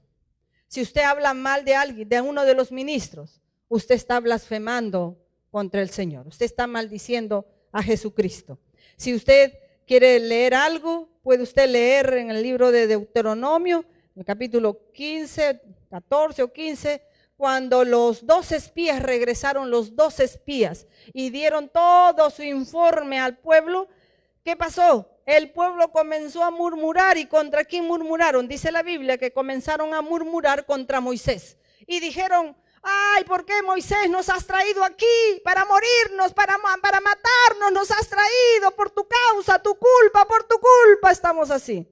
Si usted habla mal de alguien, de uno de los ministros, usted está blasfemando contra el Señor. Usted está maldiciendo a Jesucristo. Si usted quiere leer algo, puede usted leer en el libro de Deuteronomio, en el capítulo 15, 14 o 15, cuando los 2 espías regresaron, los 2 espías, y dieron todo su informe al pueblo. ¿Qué pasó? El pueblo comenzó a murmurar. ¿Y contra quién murmuraron? Dice la Biblia que comenzaron a murmurar contra Moisés. Y dijeron, ay, ¿por qué Moisés nos has traído aquí? Para morirnos, para matarnos, nos has traído por tu causa, por tu culpa estamos así.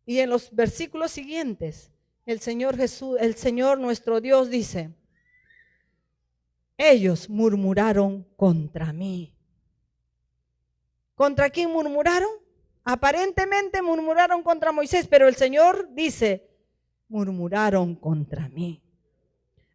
Y en los versículos siguientes, el Señor Jesús, el Señor nuestro Dios dice, ellos murmuraron contra mí. ¿Contra quién murmuraron? Aparentemente murmuraron contra Moisés, pero el Señor dice, murmuraron contra mí.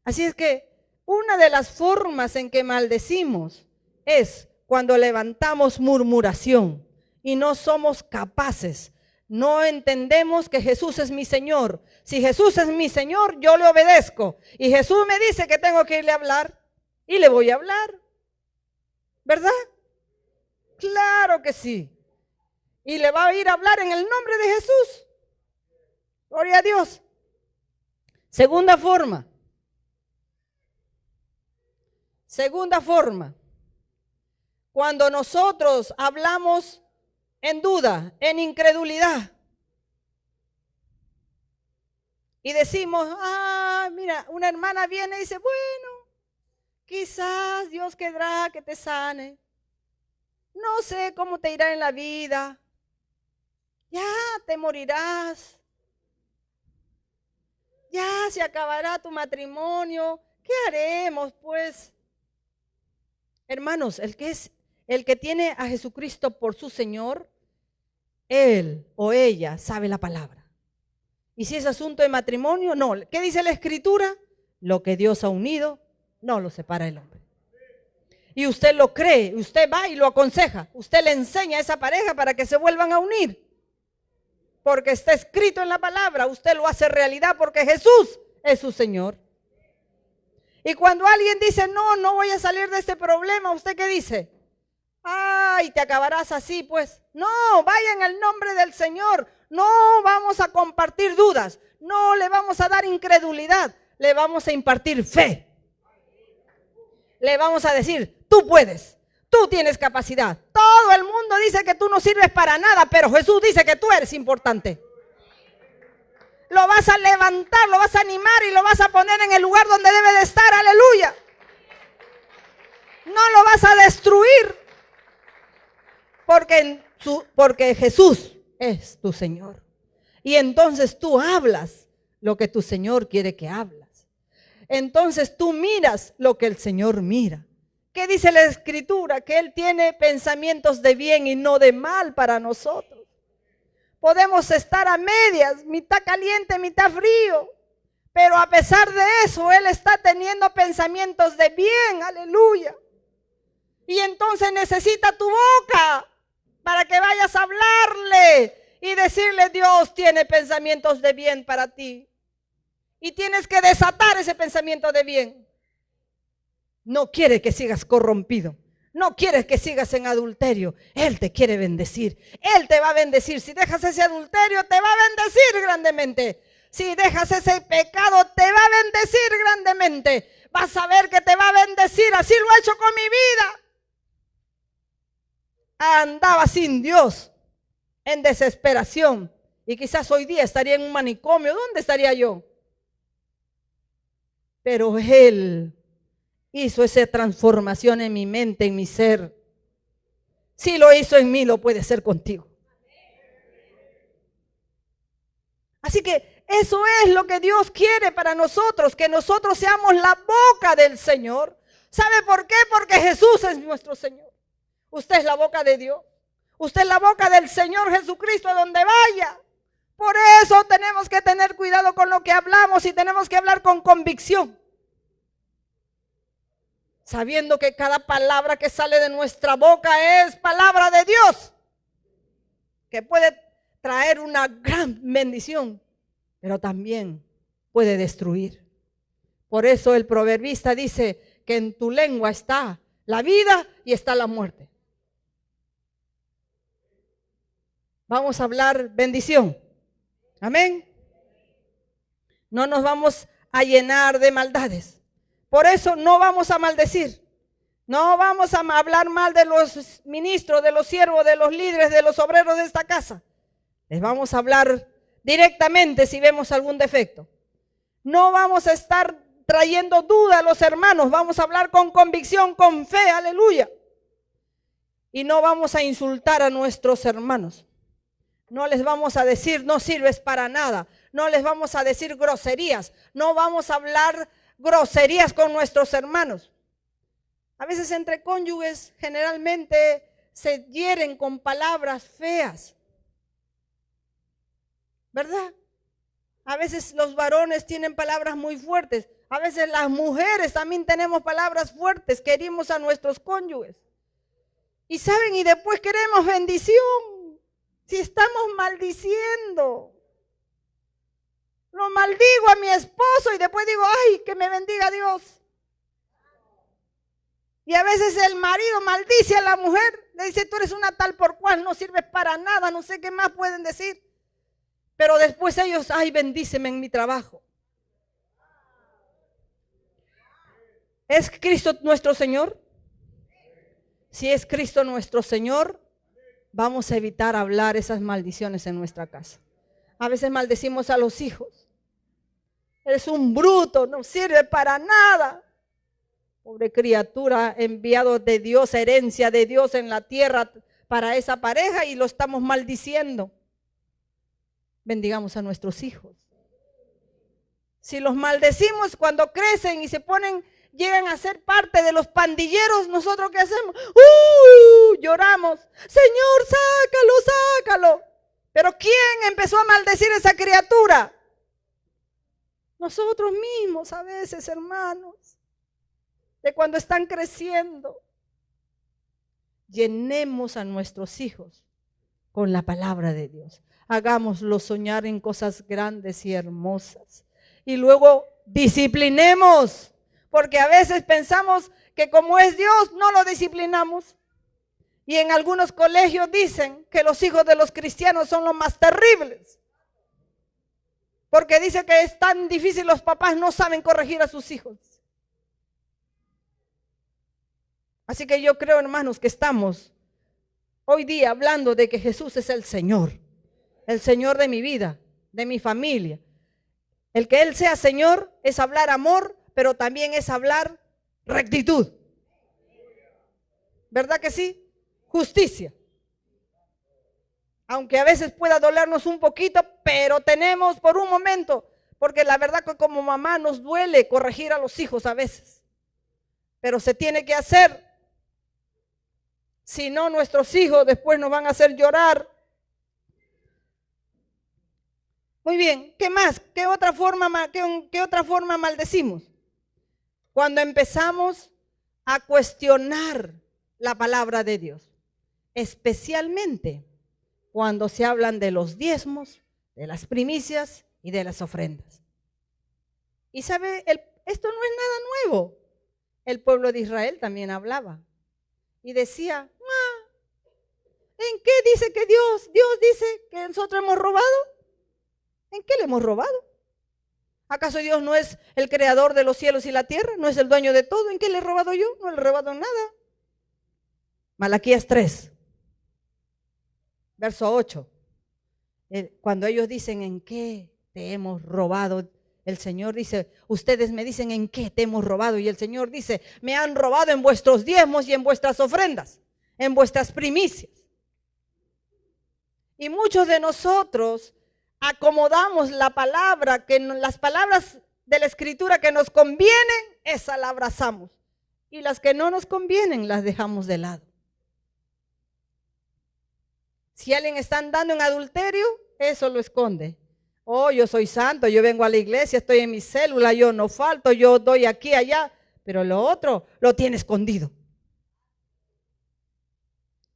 Así es que una de las formas en que maldecimos es cuando levantamos murmuración y no somos capaces, no entendemos que Jesús es mi Señor. Si Jesús es mi Señor, yo le obedezco. Y Jesús me dice que tengo que irle a hablar y le voy a hablar. ¿Verdad? Claro que sí. Y le va a ir a hablar en el nombre de Jesús. Gloria a Dios. Segunda forma. Cuando nosotros hablamos en duda, en incredulidad. Y decimos, mira, una hermana viene y dice, bueno, quizás Dios querrá que te sane. No sé cómo te irá en la vida. Ya te morirás. Ya se acabará tu matrimonio. ¿Qué haremos, pues? Hermanos, el que tiene a Jesucristo por su Señor, él o ella sabe la palabra. Y si es asunto de matrimonio, no. ¿Qué dice la Escritura? Lo que Dios ha unido, no lo separa el hombre. Y usted lo cree, usted va y lo aconseja. Usted le enseña a esa pareja para que se vuelvan a unir. Porque está escrito en la palabra, usted lo hace realidad porque Jesús es su Señor. Y cuando alguien dice, no voy a salir de este problema, ¿usted qué dice? Ay, te acabarás así, pues. No, vaya en el nombre del Señor. No vamos a compartir dudas. No le vamos a dar incredulidad. Le vamos a impartir fe. Le vamos a decir, tú puedes, tú tienes capacidad. Todo el mundo dice que tú no sirves para nada, pero Jesús dice que tú eres importante. Lo vas a levantar, lo vas a animar y lo vas a poner en el lugar donde debe de estar, aleluya. No lo vas a destruir, porque Jesús es tu Señor. Y entonces tú hablas lo que tu Señor quiere que hablas. Entonces tú miras lo que el Señor mira. ¿Qué dice la Escritura? Que Él tiene pensamientos de bien y no de mal para nosotros. Podemos estar a medias, mitad caliente, mitad frío. Pero a pesar de eso, Él está teniendo pensamientos de bien, aleluya. Y entonces necesita tu boca para que vayas a hablarle y decirle, Dios tiene pensamientos de bien para ti. Y tienes que desatar ese pensamiento de bien. No quiere que sigas corrompido. No quiere que sigas en adulterio. Él te quiere bendecir. Él te va a bendecir. Si dejas ese adulterio, te va a bendecir grandemente. Si dejas ese pecado, te va a bendecir grandemente. Vas a ver que te va a bendecir. Así lo ha hecho con mi vida. Andaba sin Dios, en desesperación. Y quizás hoy día estaría en un manicomio. ¿Dónde estaría yo? Pero Él hizo esa transformación en mi mente, en mi ser. Si lo hizo en mí, lo puede hacer contigo. Así que eso es lo que Dios quiere para nosotros, que nosotros seamos la boca del Señor. ¿Sabe por qué? Porque Jesús es nuestro Señor. Usted es la boca de Dios. Usted es la boca del Señor Jesucristo a donde vaya. Por eso tenemos que tener cuidado con lo que hablamos y tenemos que hablar con convicción. Sabiendo que cada palabra que sale de nuestra boca es palabra de Dios, que puede traer una gran bendición, pero también puede destruir. Por eso el proverbista dice que en tu lengua está la vida y está la muerte. Vamos a hablar bendición. Amén. No nos vamos a llenar de maldades. Por eso no vamos a maldecir. No vamos a hablar mal de los ministros, de los siervos, de los líderes, de los obreros de esta casa. Les vamos a hablar directamente si vemos algún defecto. No vamos a estar trayendo duda a los hermanos. Vamos a hablar con convicción, con fe, aleluya. Y no vamos a insultar a nuestros hermanos. No les vamos a decir, no sirves para nada. No les vamos a decir groserías. No vamos a hablar groserías con nuestros hermanos. A veces entre cónyuges generalmente se hieren con palabras feas, ¿verdad? A veces los varones tienen palabras muy fuertes. A veces las mujeres también tenemos palabras fuertes que herimos a nuestros cónyuges. Y saben, y después queremos bendición. Si estamos maldiciendo. Lo maldigo a mi esposo y después digo, ay, que me bendiga Dios. Y a veces el marido maldice a la mujer, le dice, tú eres una tal por cual, no sirves para nada, no sé qué más pueden decir. Pero después ellos, ay, bendíceme en mi trabajo. ¿Es Cristo nuestro Señor? Si es Cristo nuestro Señor, vamos a evitar hablar esas maldiciones en nuestra casa. A veces maldecimos a los hijos. Eres un bruto, no sirve para nada. Pobre criatura, enviado de Dios, herencia de Dios en la tierra para esa pareja y lo estamos maldiciendo. Bendigamos a nuestros hijos. Si los maldecimos cuando crecen y se ponen, llegan a ser parte de los pandilleros, ¿nosotros qué hacemos? Lloramos. Señor, sácalo, sácalo. Pero ¿quién empezó a maldecir a esa criatura? Nosotros mismos a veces, hermanos. De cuando están creciendo. Llenemos a nuestros hijos con la palabra de Dios. Hagámoslos soñar en cosas grandes y hermosas. Y luego disciplinemos. Porque a veces pensamos que como es Dios, no lo disciplinamos. Y en algunos colegios dicen que los hijos de los cristianos son los más terribles. Porque dice que es tan difícil, los papás no saben corregir a sus hijos. Así que yo creo, hermanos, que estamos hoy día hablando de que Jesús es el Señor de mi vida, de mi familia. El que Él sea Señor es hablar amor, pero también es hablar rectitud. ¿Verdad que sí? Justicia. Aunque a veces pueda dolernos un poquito, pero tenemos por un momento, porque la verdad que como mamá nos duele corregir a los hijos a veces. Pero se tiene que hacer. Si no, nuestros hijos después nos van a hacer llorar. Muy bien, ¿qué más? ¿Qué otra forma maldecimos? Cuando empezamos a cuestionar la palabra de Dios. Especialmente cuando se hablan de los diezmos, de las primicias y de las ofrendas. Y sabe, esto no es nada nuevo. El pueblo de Israel también hablaba y decía, ¿en qué dice que Dios dice que nosotros hemos robado? ¿En qué le hemos robado? ¿Acaso Dios no es el creador de los cielos y la tierra? ¿No es el dueño de todo? ¿En qué le he robado yo? No le he robado nada. Malaquías 3, verso 8. Cuando ellos dicen, ¿en qué te hemos robado? El Señor dice, ustedes me dicen, ¿en qué te hemos robado? Y el Señor dice, me han robado en vuestros diezmos y en vuestras ofrendas, en vuestras primicias. Y muchos de nosotros acomodamos la palabra, las palabras de la Escritura que nos convienen, esa la abrazamos. Y las que no nos convienen, las dejamos de lado. Si alguien está andando en adulterio, eso lo esconde. Oh, yo soy santo, yo vengo a la iglesia, estoy en mi célula, yo no falto, yo doy aquí, allá. Pero lo otro lo tiene escondido.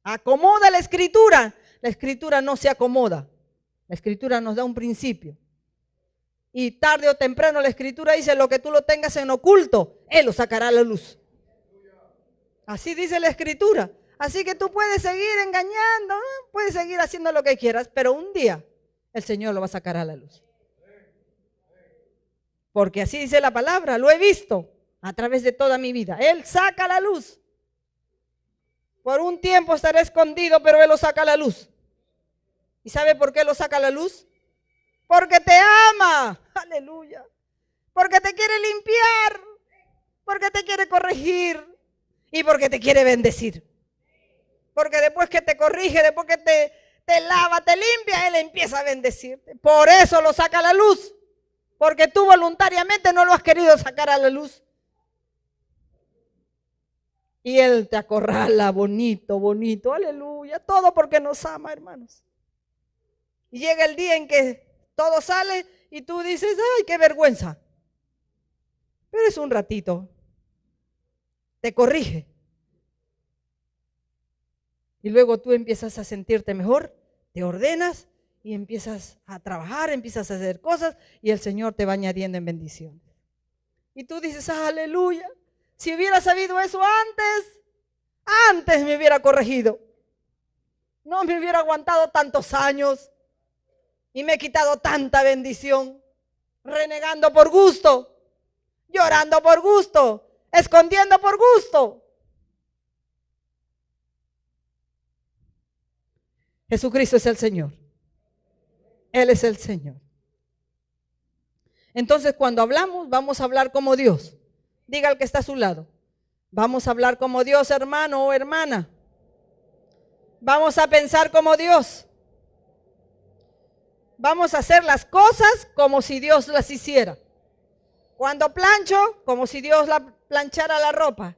Acomoda la Escritura. La Escritura no se acomoda. La Escritura nos da un principio. Y tarde o temprano la Escritura dice, lo que tú lo tengas en oculto, Él lo sacará a la luz. Así dice la Escritura. Así que tú puedes seguir engañando, puedes seguir haciendo lo que quieras, pero un día el Señor lo va a sacar a la luz. Porque así dice la palabra, lo he visto a través de toda mi vida. Él saca la luz. Por un tiempo estará escondido, pero Él lo saca a la luz. ¿Y sabe por qué lo saca a la luz? Porque te ama. Aleluya. Porque te quiere limpiar. Porque te quiere corregir. Y porque te quiere bendecir. Porque después que te corrige, después que te lava, te limpia, Él empieza a bendecirte. Por eso lo saca a la luz. Porque tú voluntariamente no lo has querido sacar a la luz. Y Él te acorrala bonito, bonito. Aleluya. Todo porque nos ama, hermanos. Y llega el día en que todo sale y tú dices, ay, qué vergüenza. Pero es un ratito. Te corrige. Y luego tú empiezas a sentirte mejor, te ordenas y empiezas a trabajar, empiezas a hacer cosas y el Señor te va añadiendo en bendición. Y tú dices, aleluya, si hubiera sabido eso antes me hubiera corregido. No me hubiera aguantado tantos años y me he quitado tanta bendición, renegando por gusto, llorando por gusto, escondiendo por gusto. Jesucristo es el Señor. Él es el Señor. Entonces, cuando hablamos, vamos a hablar como Dios. Diga al que está a su lado. Vamos a hablar como Dios, hermano o hermana. Vamos a pensar como Dios. Vamos a hacer las cosas como si Dios las hiciera. Cuando plancho, como si Dios planchara la ropa.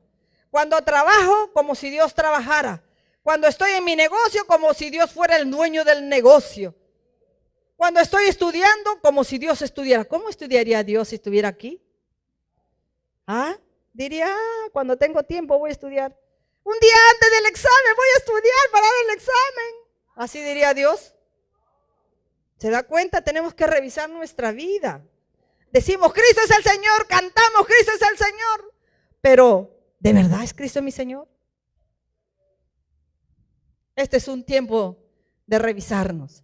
Cuando trabajo, como si Dios trabajara. Cuando estoy en mi negocio, como si Dios fuera el dueño del negocio. Cuando estoy estudiando, como si Dios estudiara. ¿Cómo estudiaría Dios si estuviera aquí? Diría, cuando tengo tiempo voy a estudiar. Un día antes del examen voy a estudiar para dar el examen. Así diría Dios. ¿Se da cuenta? Tenemos que revisar nuestra vida. Decimos, Cristo es el Señor, cantamos, Cristo es el Señor. Pero, ¿de verdad es Cristo mi Señor? Este es un tiempo de revisarnos.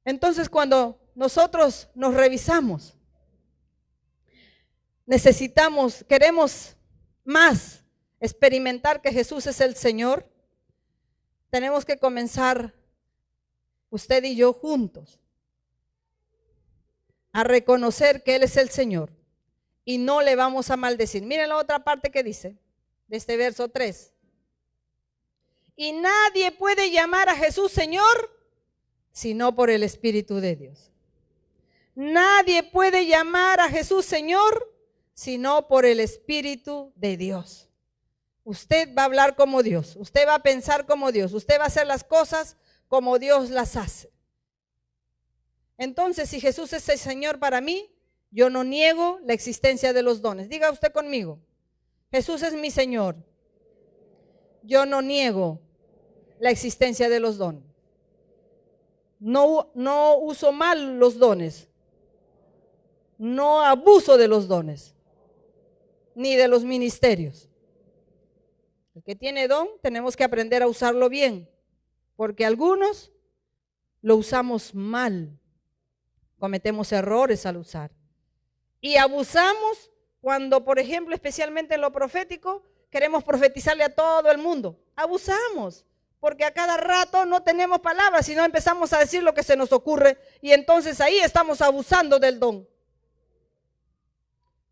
Entonces, cuando nosotros nos revisamos, queremos más experimentar que Jesús es el Señor, tenemos que comenzar, usted y yo juntos, a reconocer que Él es el Señor y no le vamos a maldecir. Miren la otra parte que dice de este verso 3. Y nadie puede llamar a Jesús Señor sino por el Espíritu de Dios. Nadie puede llamar a Jesús Señor sino por el Espíritu de Dios. Usted va a hablar como Dios, usted va a pensar como Dios, usted va a hacer las cosas como Dios las hace. Entonces, si Jesús es el Señor para mí, yo no niego la existencia de los dones. Diga usted conmigo, Jesús es mi Señor. Yo no niego la existencia de los dones. No uso mal los dones. No abuso de los dones, ni de los ministerios. El que tiene don, tenemos que aprender a usarlo bien, porque algunos lo usamos mal. Cometemos errores al usar. Y abusamos cuando, por ejemplo, especialmente en lo profético, queremos profetizarle a todo el mundo. Abusamos, porque a cada rato no tenemos palabras, sino empezamos a decir lo que se nos ocurre, y entonces ahí estamos abusando del don.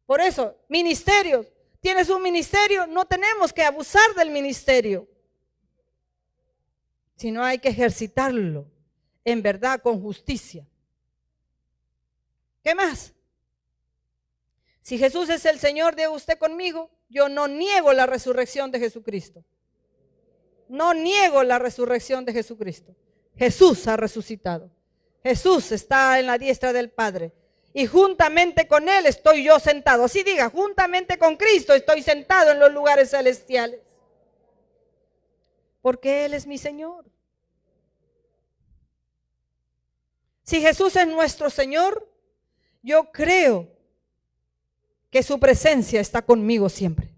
Por eso, ministerios. ¿Tienes un ministerio? No tenemos que abusar del ministerio. sino hay que ejercitarlo en verdad con justicia. ¿Qué más? Si Jesús es el Señor de usted conmigo, yo no niego la resurrección de Jesucristo. No niego la resurrección de Jesucristo. Jesús ha resucitado. Jesús está en la diestra del Padre. Y juntamente con Él estoy yo sentado. Así diga, juntamente con Cristo estoy sentado en los lugares celestiales. Porque Él es mi Señor. Si Jesús es nuestro Señor, yo creo que su presencia está conmigo siempre.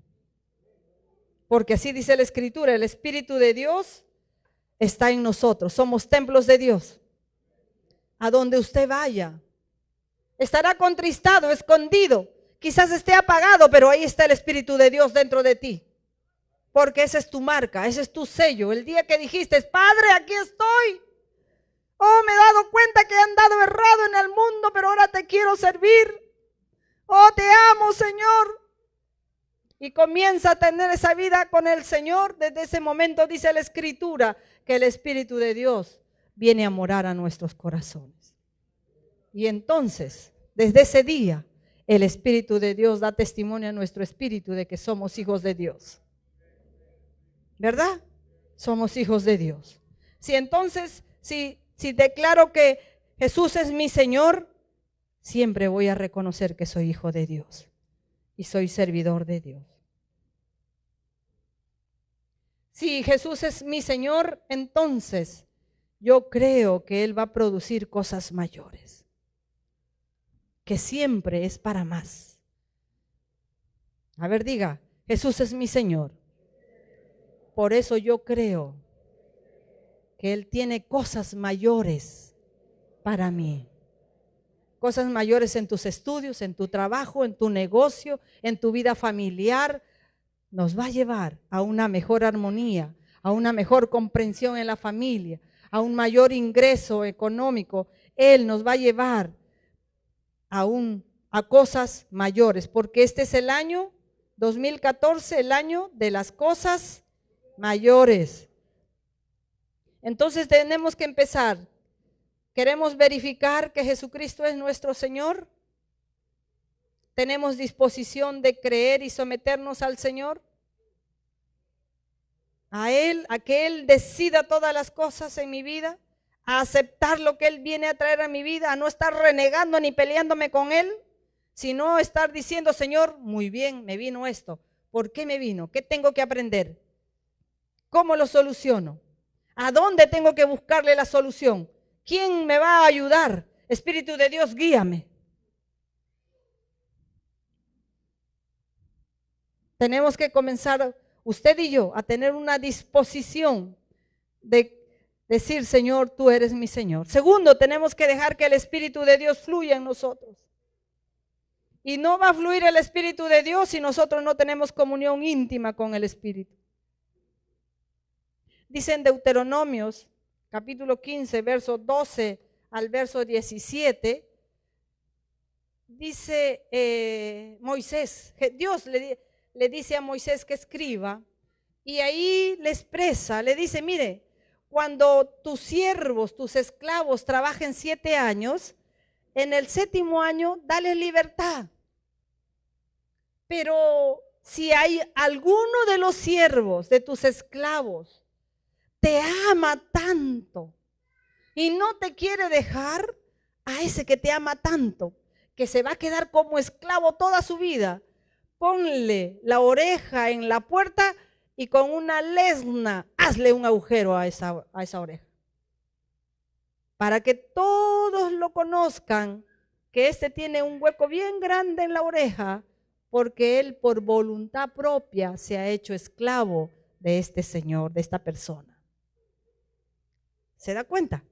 Porque así dice la Escritura, el Espíritu de Dios está en nosotros. Somos templos de Dios. A donde usted vaya, estará contristado, escondido. Quizás esté apagado, pero ahí está el Espíritu de Dios dentro de ti. Porque esa es tu marca, ese es tu sello. El día que dijiste, Padre, aquí estoy. Oh, me he dado cuenta que he andado errado en el mundo, pero ahora te quiero servir. Oh, te amo, Señor. Y comienza a tener esa vida con el Señor. Desde ese momento dice la Escritura que el Espíritu de Dios viene a morar a nuestros corazones. Y entonces, desde ese día, el Espíritu de Dios da testimonio a nuestro espíritu de que somos hijos de Dios. ¿Verdad? Somos hijos de Dios. Si entonces, si declaro que Jesús es mi Señor, siempre voy a reconocer que soy hijo de Dios y soy servidor de Dios. Si Jesús es mi Señor, entonces yo creo que Él va a producir cosas mayores, que siempre es para más. A ver, diga, Jesús es mi Señor. Por eso yo creo que Él tiene cosas mayores para mí. Cosas mayores en tus estudios, en tu trabajo, en tu negocio, en tu vida familiar. Nos va a llevar a una mejor armonía, a una mejor comprensión en la familia, a un mayor ingreso económico. Él nos va a llevar a cosas mayores, porque este es el año 2014, el año de las cosas mayores. Entonces tenemos que empezar. ¿Queremos verificar que Jesucristo es nuestro Señor? ¿Tenemos disposición de creer y someternos al Señor? A Él, a que Él decida todas las cosas en mi vida, a aceptar lo que Él viene a traer a mi vida, a no estar renegando ni peleándome con Él, sino estar diciendo, Señor, muy bien, me vino esto. ¿Por qué me vino? ¿Qué tengo que aprender? ¿Cómo lo soluciono? ¿A dónde tengo que buscarle la solución? ¿Quién me va a ayudar? Espíritu de Dios, guíame. Tenemos que comenzar, usted y yo, a tener una disposición de decir, Señor, tú eres mi Señor. Segundo, tenemos que dejar que el Espíritu de Dios fluya en nosotros. Y no va a fluir el Espíritu de Dios si nosotros no tenemos comunión íntima con el Espíritu. Dice en Deuteronomios, capítulo 15, verso 12 al verso 17, dice Moisés, Dios le dice a Moisés que escriba, y ahí le expresa, le dice, mire, cuando tus siervos, tus esclavos trabajen 7 años, en el 7º año dale libertad. Pero si hay alguno de los siervos, de tus esclavos, te ama tanto y no te quiere dejar, a ese que te ama tanto, que se va a quedar como esclavo toda su vida, ponle la oreja en la puerta y con una lesna hazle un agujero a esa oreja. Para que todos lo conozcan, que este tiene un hueco bien grande en la oreja, porque él por voluntad propia se ha hecho esclavo de este señor, de esta persona. ¿Se da cuenta?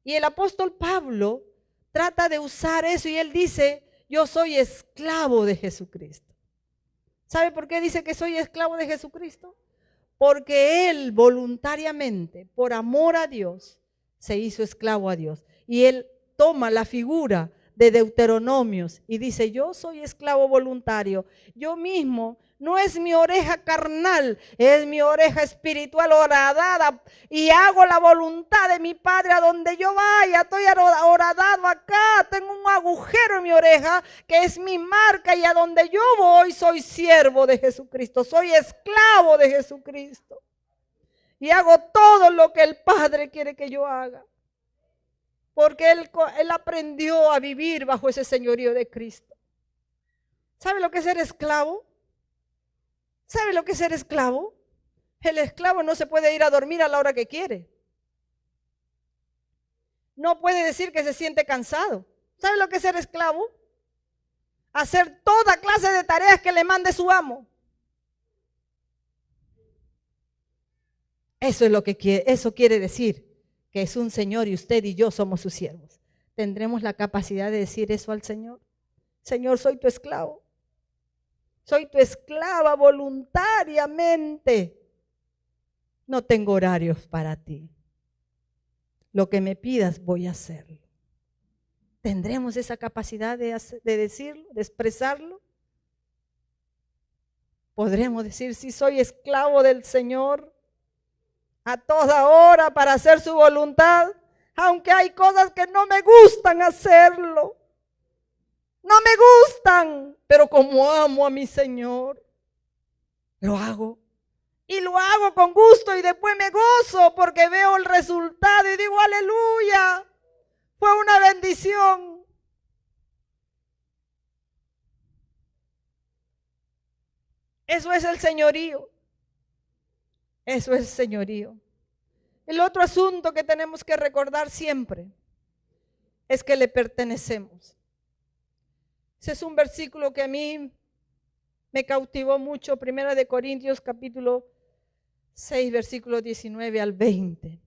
Y el apóstol Pablo trata de usar eso y él dice, yo soy esclavo de Jesucristo. ¿Sabe por qué dice que soy esclavo de Jesucristo? Porque él voluntariamente, por amor a Dios, se hizo esclavo a Dios. Y él toma la figura de Deuteronomios y dice, yo soy esclavo voluntario, yo mismo, no es mi oreja carnal, es mi oreja espiritual horadada y hago la voluntad de mi Padre a donde yo vaya, estoy horadado acá, tengo un agujero en mi oreja que es mi marca y a donde yo voy soy siervo de Jesucristo, soy esclavo de Jesucristo y hago todo lo que el Padre quiere que yo haga. Porque él aprendió a vivir bajo ese señorío de Cristo. ¿Sabe lo que es ser esclavo? ¿Sabe lo que es ser esclavo? El esclavo no se puede ir a dormir a la hora que quiere. No puede decir que se siente cansado. ¿Sabe lo que es ser esclavo? Hacer toda clase de tareas que le mande su amo. Eso es lo que quiere, eso quiere decir que es un Señor y usted y yo somos sus siervos. ¿Tendremos la capacidad de decir eso al Señor? Señor, soy tu esclavo. Soy tu esclava voluntariamente. No tengo horarios para ti. Lo que me pidas voy a hacerlo. ¿Tendremos esa capacidad de decirlo, de expresarlo? ¿Podremos decir, sí, soy esclavo del Señor a toda hora para hacer su voluntad? Aunque hay cosas que no me gustan hacerlo. No me gustan, pero como amo a mi Señor, lo hago. Y lo hago con gusto y después me gozo porque veo el resultado y digo, aleluya, fue una bendición. Eso es el señorío. Eso es señorío. El otro asunto que tenemos que recordar siempre es que le pertenecemos. Ese es un versículo que a mí me cautivó mucho, 1 de Corintios capítulo 6, versículo 19 al 20.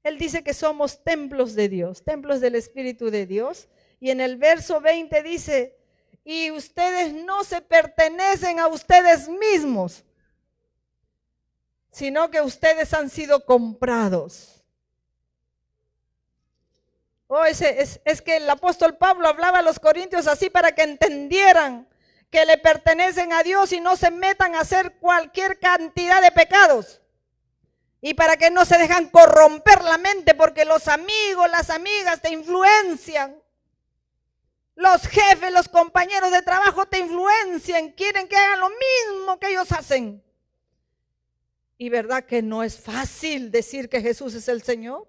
Él dice que somos templos de Dios, templos del Espíritu de Dios. Y en el verso 20 dice, y ustedes no se pertenecen a ustedes mismos, sino que ustedes han sido comprados. Es que el apóstol Pablo hablaba a los corintios así para que entendieran que le pertenecen a Dios y no se metan a hacer cualquier cantidad de pecados. Y para que no se dejan corromper la mente porque los amigos, las amigas te influencian. Los jefes, los compañeros de trabajo te influencian, quieren que hagan lo mismo que ellos hacen. Y verdad que no es fácil decir que Jesús es el Señor.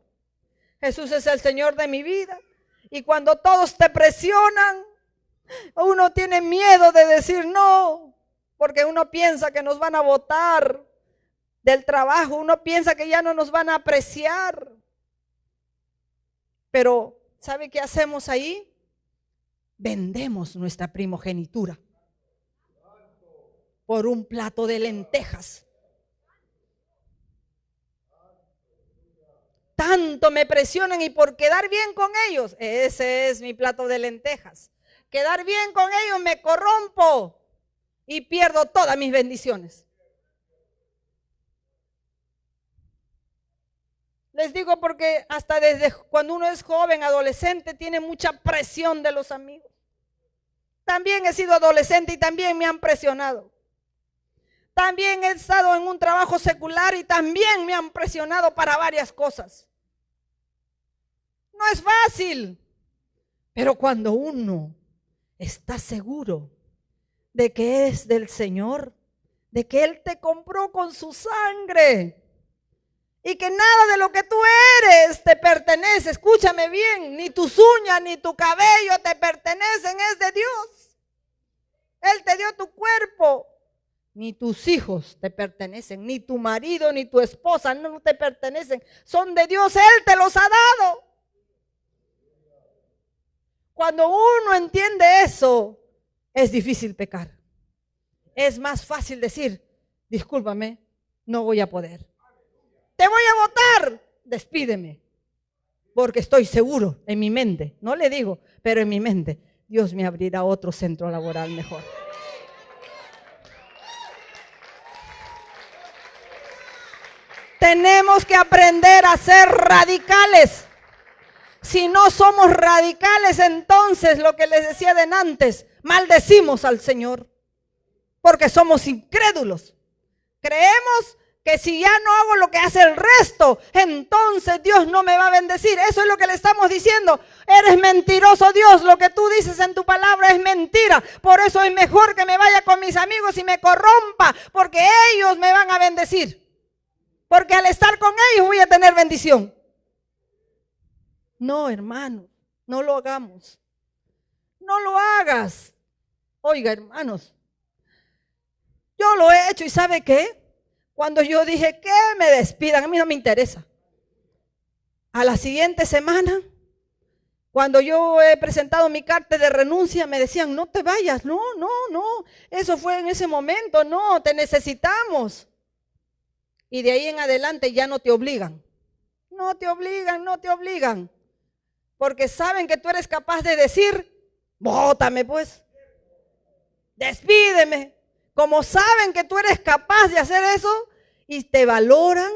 Jesús es el Señor de mi vida. Y cuando todos te presionan, uno tiene miedo de decir no, porque uno piensa que nos van a botar del trabajo, uno piensa que ya no nos van a apreciar. Pero, ¿sabe qué hacemos ahí? Vendemos nuestra primogenitura por un plato de lentejas. Tanto me presionan y por quedar bien con ellos, ese es mi plato de lentejas. Quedar bien con ellos me corrompo y pierdo todas mis bendiciones. Les digo porque hasta desde cuando uno es joven, adolescente, tiene mucha presión de los amigos. También he sido adolescente y también me han presionado. También he estado en un trabajo secular y también me han presionado para varias cosas. No es fácil, pero cuando uno está seguro de que es del Señor, de que Él te compró con su sangre y que nada de lo que tú eres te pertenece, escúchame bien, ni tus uñas ni tu cabello te pertenecen, es de Dios. Él te dio tu cuerpo. Ni tus hijos te pertenecen, ni tu marido, ni tu esposa no te pertenecen. Son de Dios, Él te los ha dado. Cuando uno entiende eso, es difícil pecar. Es más fácil decir, discúlpame, no voy a poder. Te voy a votar, despídeme. Porque estoy seguro en mi mente, no le digo, pero en mi mente, Dios me abrirá otro centro laboral mejor. Tenemos que aprender a ser radicales. Si no somos radicales, entonces lo que les decía de antes, maldecimos al Señor. Porque somos incrédulos. Creemos que si ya no hago lo que hace el resto, entonces Dios no me va a bendecir. Eso es lo que le estamos diciendo. Eres mentiroso, Dios. Lo que tú dices en tu palabra es mentira. Por eso es mejor que me vaya con mis amigos y me corrompa, porque ellos me van a bendecir. Porque al estar con ellos voy a tener bendición. No, hermano, no lo hagamos. No lo hagas. Oiga, hermanos, yo lo he hecho y ¿sabe qué? Cuando yo dije que me despidan, a mí no me interesa. A la siguiente semana, cuando yo he presentado mi carta de renuncia, me decían, no te vayas, no, eso fue en ese momento, no, te necesitamos. Y de ahí en adelante ya no te obligan. No te obligan. Porque saben que tú eres capaz de decir, bótame pues, despídeme. Como saben que tú eres capaz de hacer eso y te valoran,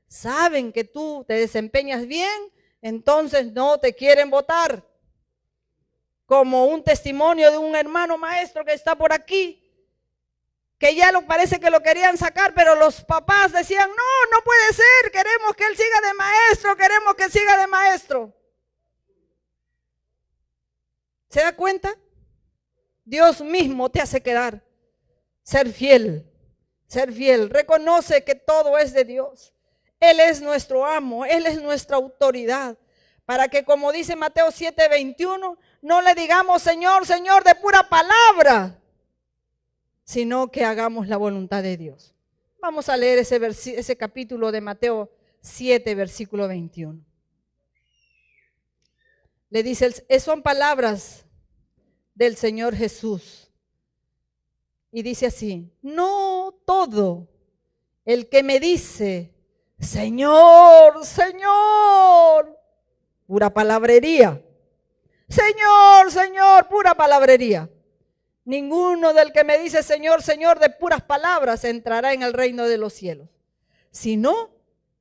saben que tú te desempeñas bien, entonces no te quieren votar. Como un testimonio de un hermano maestro que está por aquí, que ya parece que lo querían sacar, pero los papás decían, no puede ser, queremos que él siga de maestro, queremos que siga de maestro. ¿Se da cuenta? Dios mismo te hace quedar. Ser fiel. Reconoce que todo es de Dios. Él es nuestro amo, Él es nuestra autoridad. Para que, como dice Mateo 7:21, no le digamos Señor, Señor de pura palabra, sino que hagamos la voluntad de Dios. Vamos a leer ese capítulo de Mateo 7, versículo 21. Le dice, son palabras del Señor Jesús. Y dice así, no todo el que me dice, Señor, Señor, pura palabrería. Señor, Señor, pura palabrería. Ninguno del que me dice, Señor, Señor, de puras palabras entrará en el reino de los cielos. Sino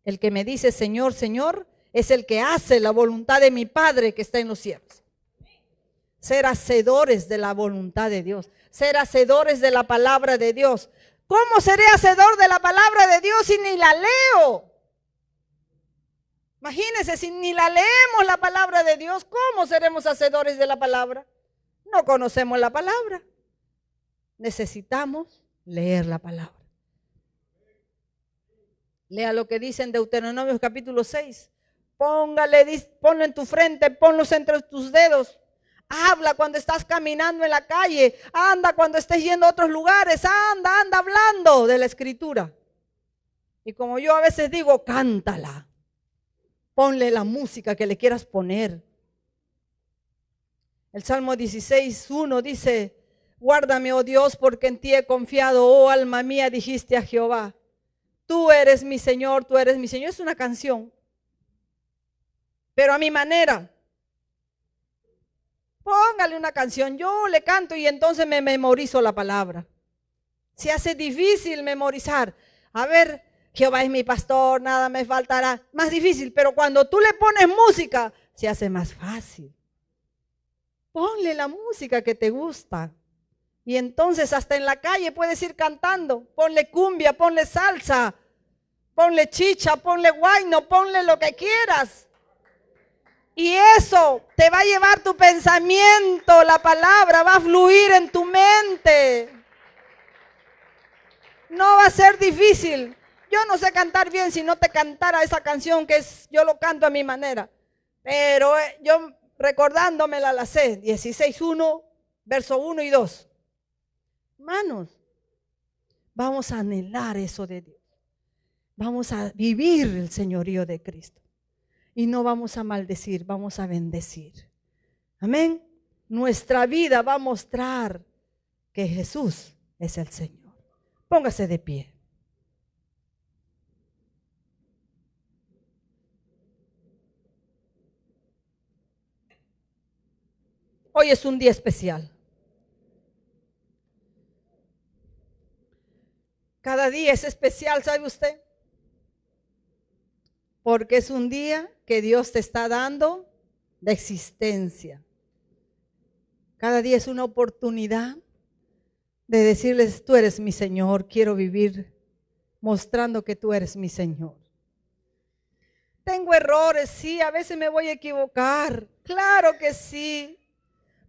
el que me dice, Señor, Señor, es el que hace la voluntad de mi Padre que está en los cielos. Ser hacedores de la voluntad de Dios. Ser hacedores de la palabra de Dios. ¿Cómo seré hacedor de la palabra de Dios si ni la leo? Imagínense, si ni la leemos la palabra de Dios, ¿cómo seremos hacedores de la palabra? No conocemos la palabra. Necesitamos leer la palabra. Lea lo que dice en Deuteronomio capítulo 6. Ponlo en tu frente, ponlos entre tus dedos. Habla cuando estás caminando en la calle, anda cuando estés yendo a otros lugares, anda hablando de la escritura. Y como yo a veces digo, cántala, ponle la música que le quieras poner. El Salmo 16:1 dice, guárdame, oh Dios, porque en ti he confiado, oh alma mía, dijiste a Jehová. Tú eres mi Señor, tú eres mi Señor. Es una canción, pero a mi manera. Póngale una canción, yo le canto y entonces me memorizo la palabra. Se hace difícil memorizar. A ver, Jehová es mi pastor, nada me faltará. Más difícil, pero cuando tú le pones música, se hace más fácil. Ponle la música que te gusta. Y entonces hasta en la calle puedes ir cantando. Ponle cumbia, ponle salsa, ponle chicha, ponle guayno, ponle lo que quieras. Y eso te va a llevar tu pensamiento, la palabra va a fluir en tu mente. No va a ser difícil. Yo no sé cantar bien si no te cantara esa canción yo lo canto a mi manera. Pero yo recordándomela la sé, 16:1, verso 1 y 2. Hermanos, vamos a anhelar eso de Dios. Vamos a vivir el señorío de Cristo. Y no vamos a maldecir, vamos a bendecir. Amén. Nuestra vida va a mostrar que Jesús es el Señor. Póngase de pie. Hoy es un día especial. Cada día es especial, ¿sabe usted? Porque es un día que Dios te está dando de existencia. Cada día es una oportunidad de decirles, tú eres mi Señor, quiero vivir mostrando que tú eres mi Señor. Tengo errores, sí, a veces me voy a equivocar, claro que sí,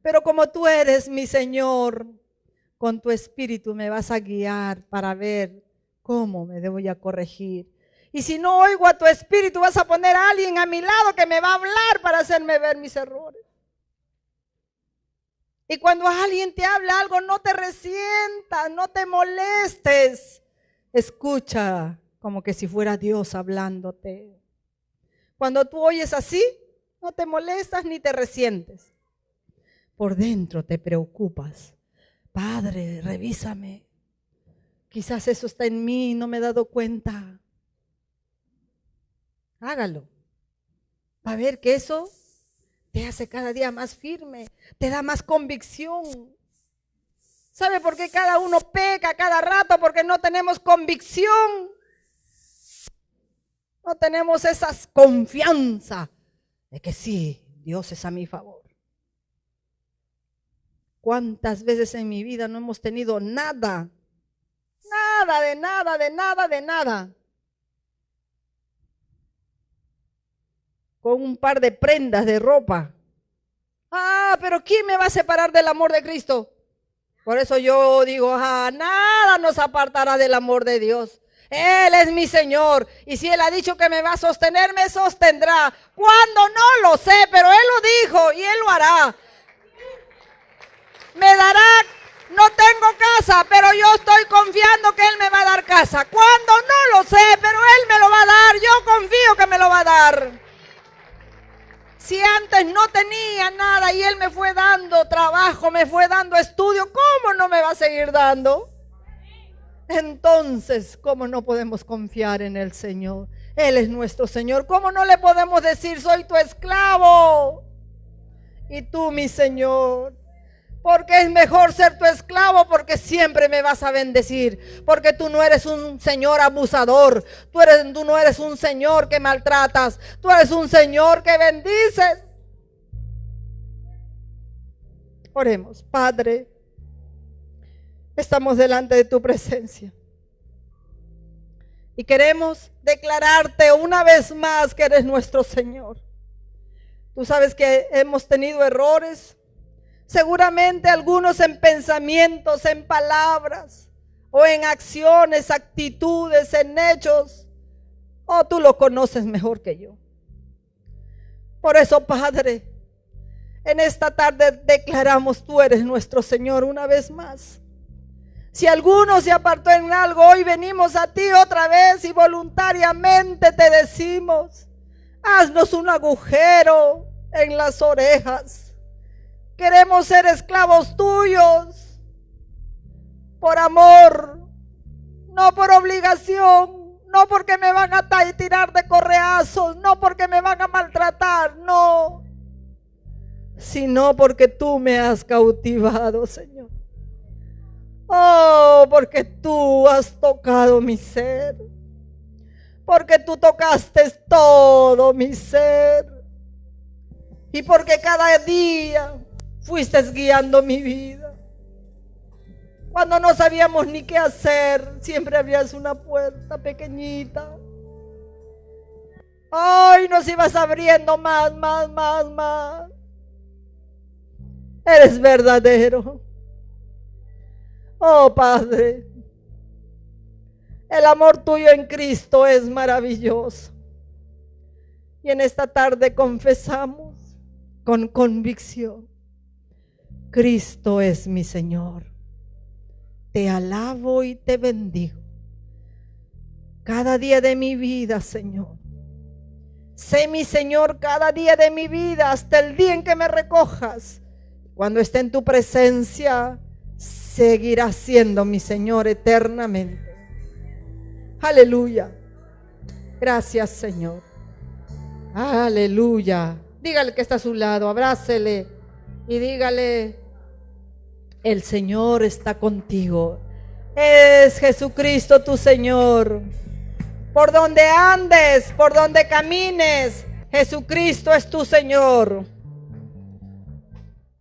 pero como tú eres mi Señor, con tu espíritu me vas a guiar para ver cómo me voy a corregir. Y si no oigo a tu espíritu, vas a poner a alguien a mi lado que me va a hablar para hacerme ver mis errores. Y cuando alguien te habla algo, no te resientas, no te molestes. Escucha como que si fuera Dios hablándote. Cuando tú oyes así, no te molestas ni te resientes. Por dentro te preocupas. Padre, revísame. Quizás eso está en mí y no me he dado cuenta. Hágalo. Va a ver que eso te hace cada día más firme, te da más convicción. ¿Sabe por qué cada uno peca cada rato? Porque no tenemos convicción. No tenemos esa confianza de que sí, Dios es a mi favor. ¿Cuántas veces en mi vida no hemos tenido nada? Nada, de nada, de nada, de nada. Con un par de prendas de ropa. Ah, pero ¿quién me va a separar del amor de Cristo? Por eso yo digo, nada nos apartará del amor de Dios. Él es mi Señor. Y si Él ha dicho que me va a sostener, me sostendrá. ¿Cuándo? No lo sé, pero Él lo dijo y Él lo hará. Me dará, no tengo casa, pero yo estoy confiando que Él me va a dar casa. ¿Cuándo? No lo sé, pero Él me lo va a dar. Yo confío que me lo va a dar. Si antes no tenía nada y Él me fue dando trabajo, me fue dando estudio, ¿cómo no me va a seguir dando? Entonces, ¿cómo no podemos confiar en el Señor? Él es nuestro Señor. ¿Cómo no le podemos decir, soy tu esclavo y tú mi Señor? Porque es mejor ser tu esclavo, porque siempre me vas a bendecir. Porque tú no eres un Señor abusador. Tú no eres un Señor que maltratas. Tú eres un Señor que bendices. Oremos. Padre, estamos delante de tu presencia. Y queremos declararte una vez más que eres nuestro Señor. Tú sabes que hemos tenido errores. Seguramente algunos en pensamientos, en palabras, o en acciones, actitudes, en hechos. Oh, tú lo conoces mejor que yo. Por eso, Padre, en esta tarde declaramos, tú eres nuestro Señor una vez más. Si alguno se apartó en algo, hoy venimos a ti otra vez y voluntariamente te decimos, haznos un agujero en las orejas. Queremos ser esclavos tuyos, por amor, no por obligación, no porque me van a tirar de correazos, no porque me van a maltratar, no, sino porque tú me has cautivado, Señor. Oh, porque tú has tocado mi ser, porque tú tocaste todo mi ser, y porque cada día fuiste guiando mi vida. Cuando no sabíamos ni qué hacer, siempre habías una puerta pequeñita. Ay, nos ibas abriendo más. Eres verdadero. Oh, Padre, el amor tuyo en Cristo es maravilloso. Y en esta tarde confesamos con convicción, Cristo es mi Señor. Te alabo y te bendigo. Cada día de mi vida, Señor. Sé mi Señor cada día de mi vida, hasta el día en que me recojas. Cuando esté en tu presencia, seguirás siendo mi Señor eternamente. Aleluya. Gracias, Señor. Aleluya. Dígale que está a su lado, abrácele y dígale, el Señor está contigo. Es Jesucristo tu Señor. Por donde andes, por donde camines, Jesucristo es tu Señor.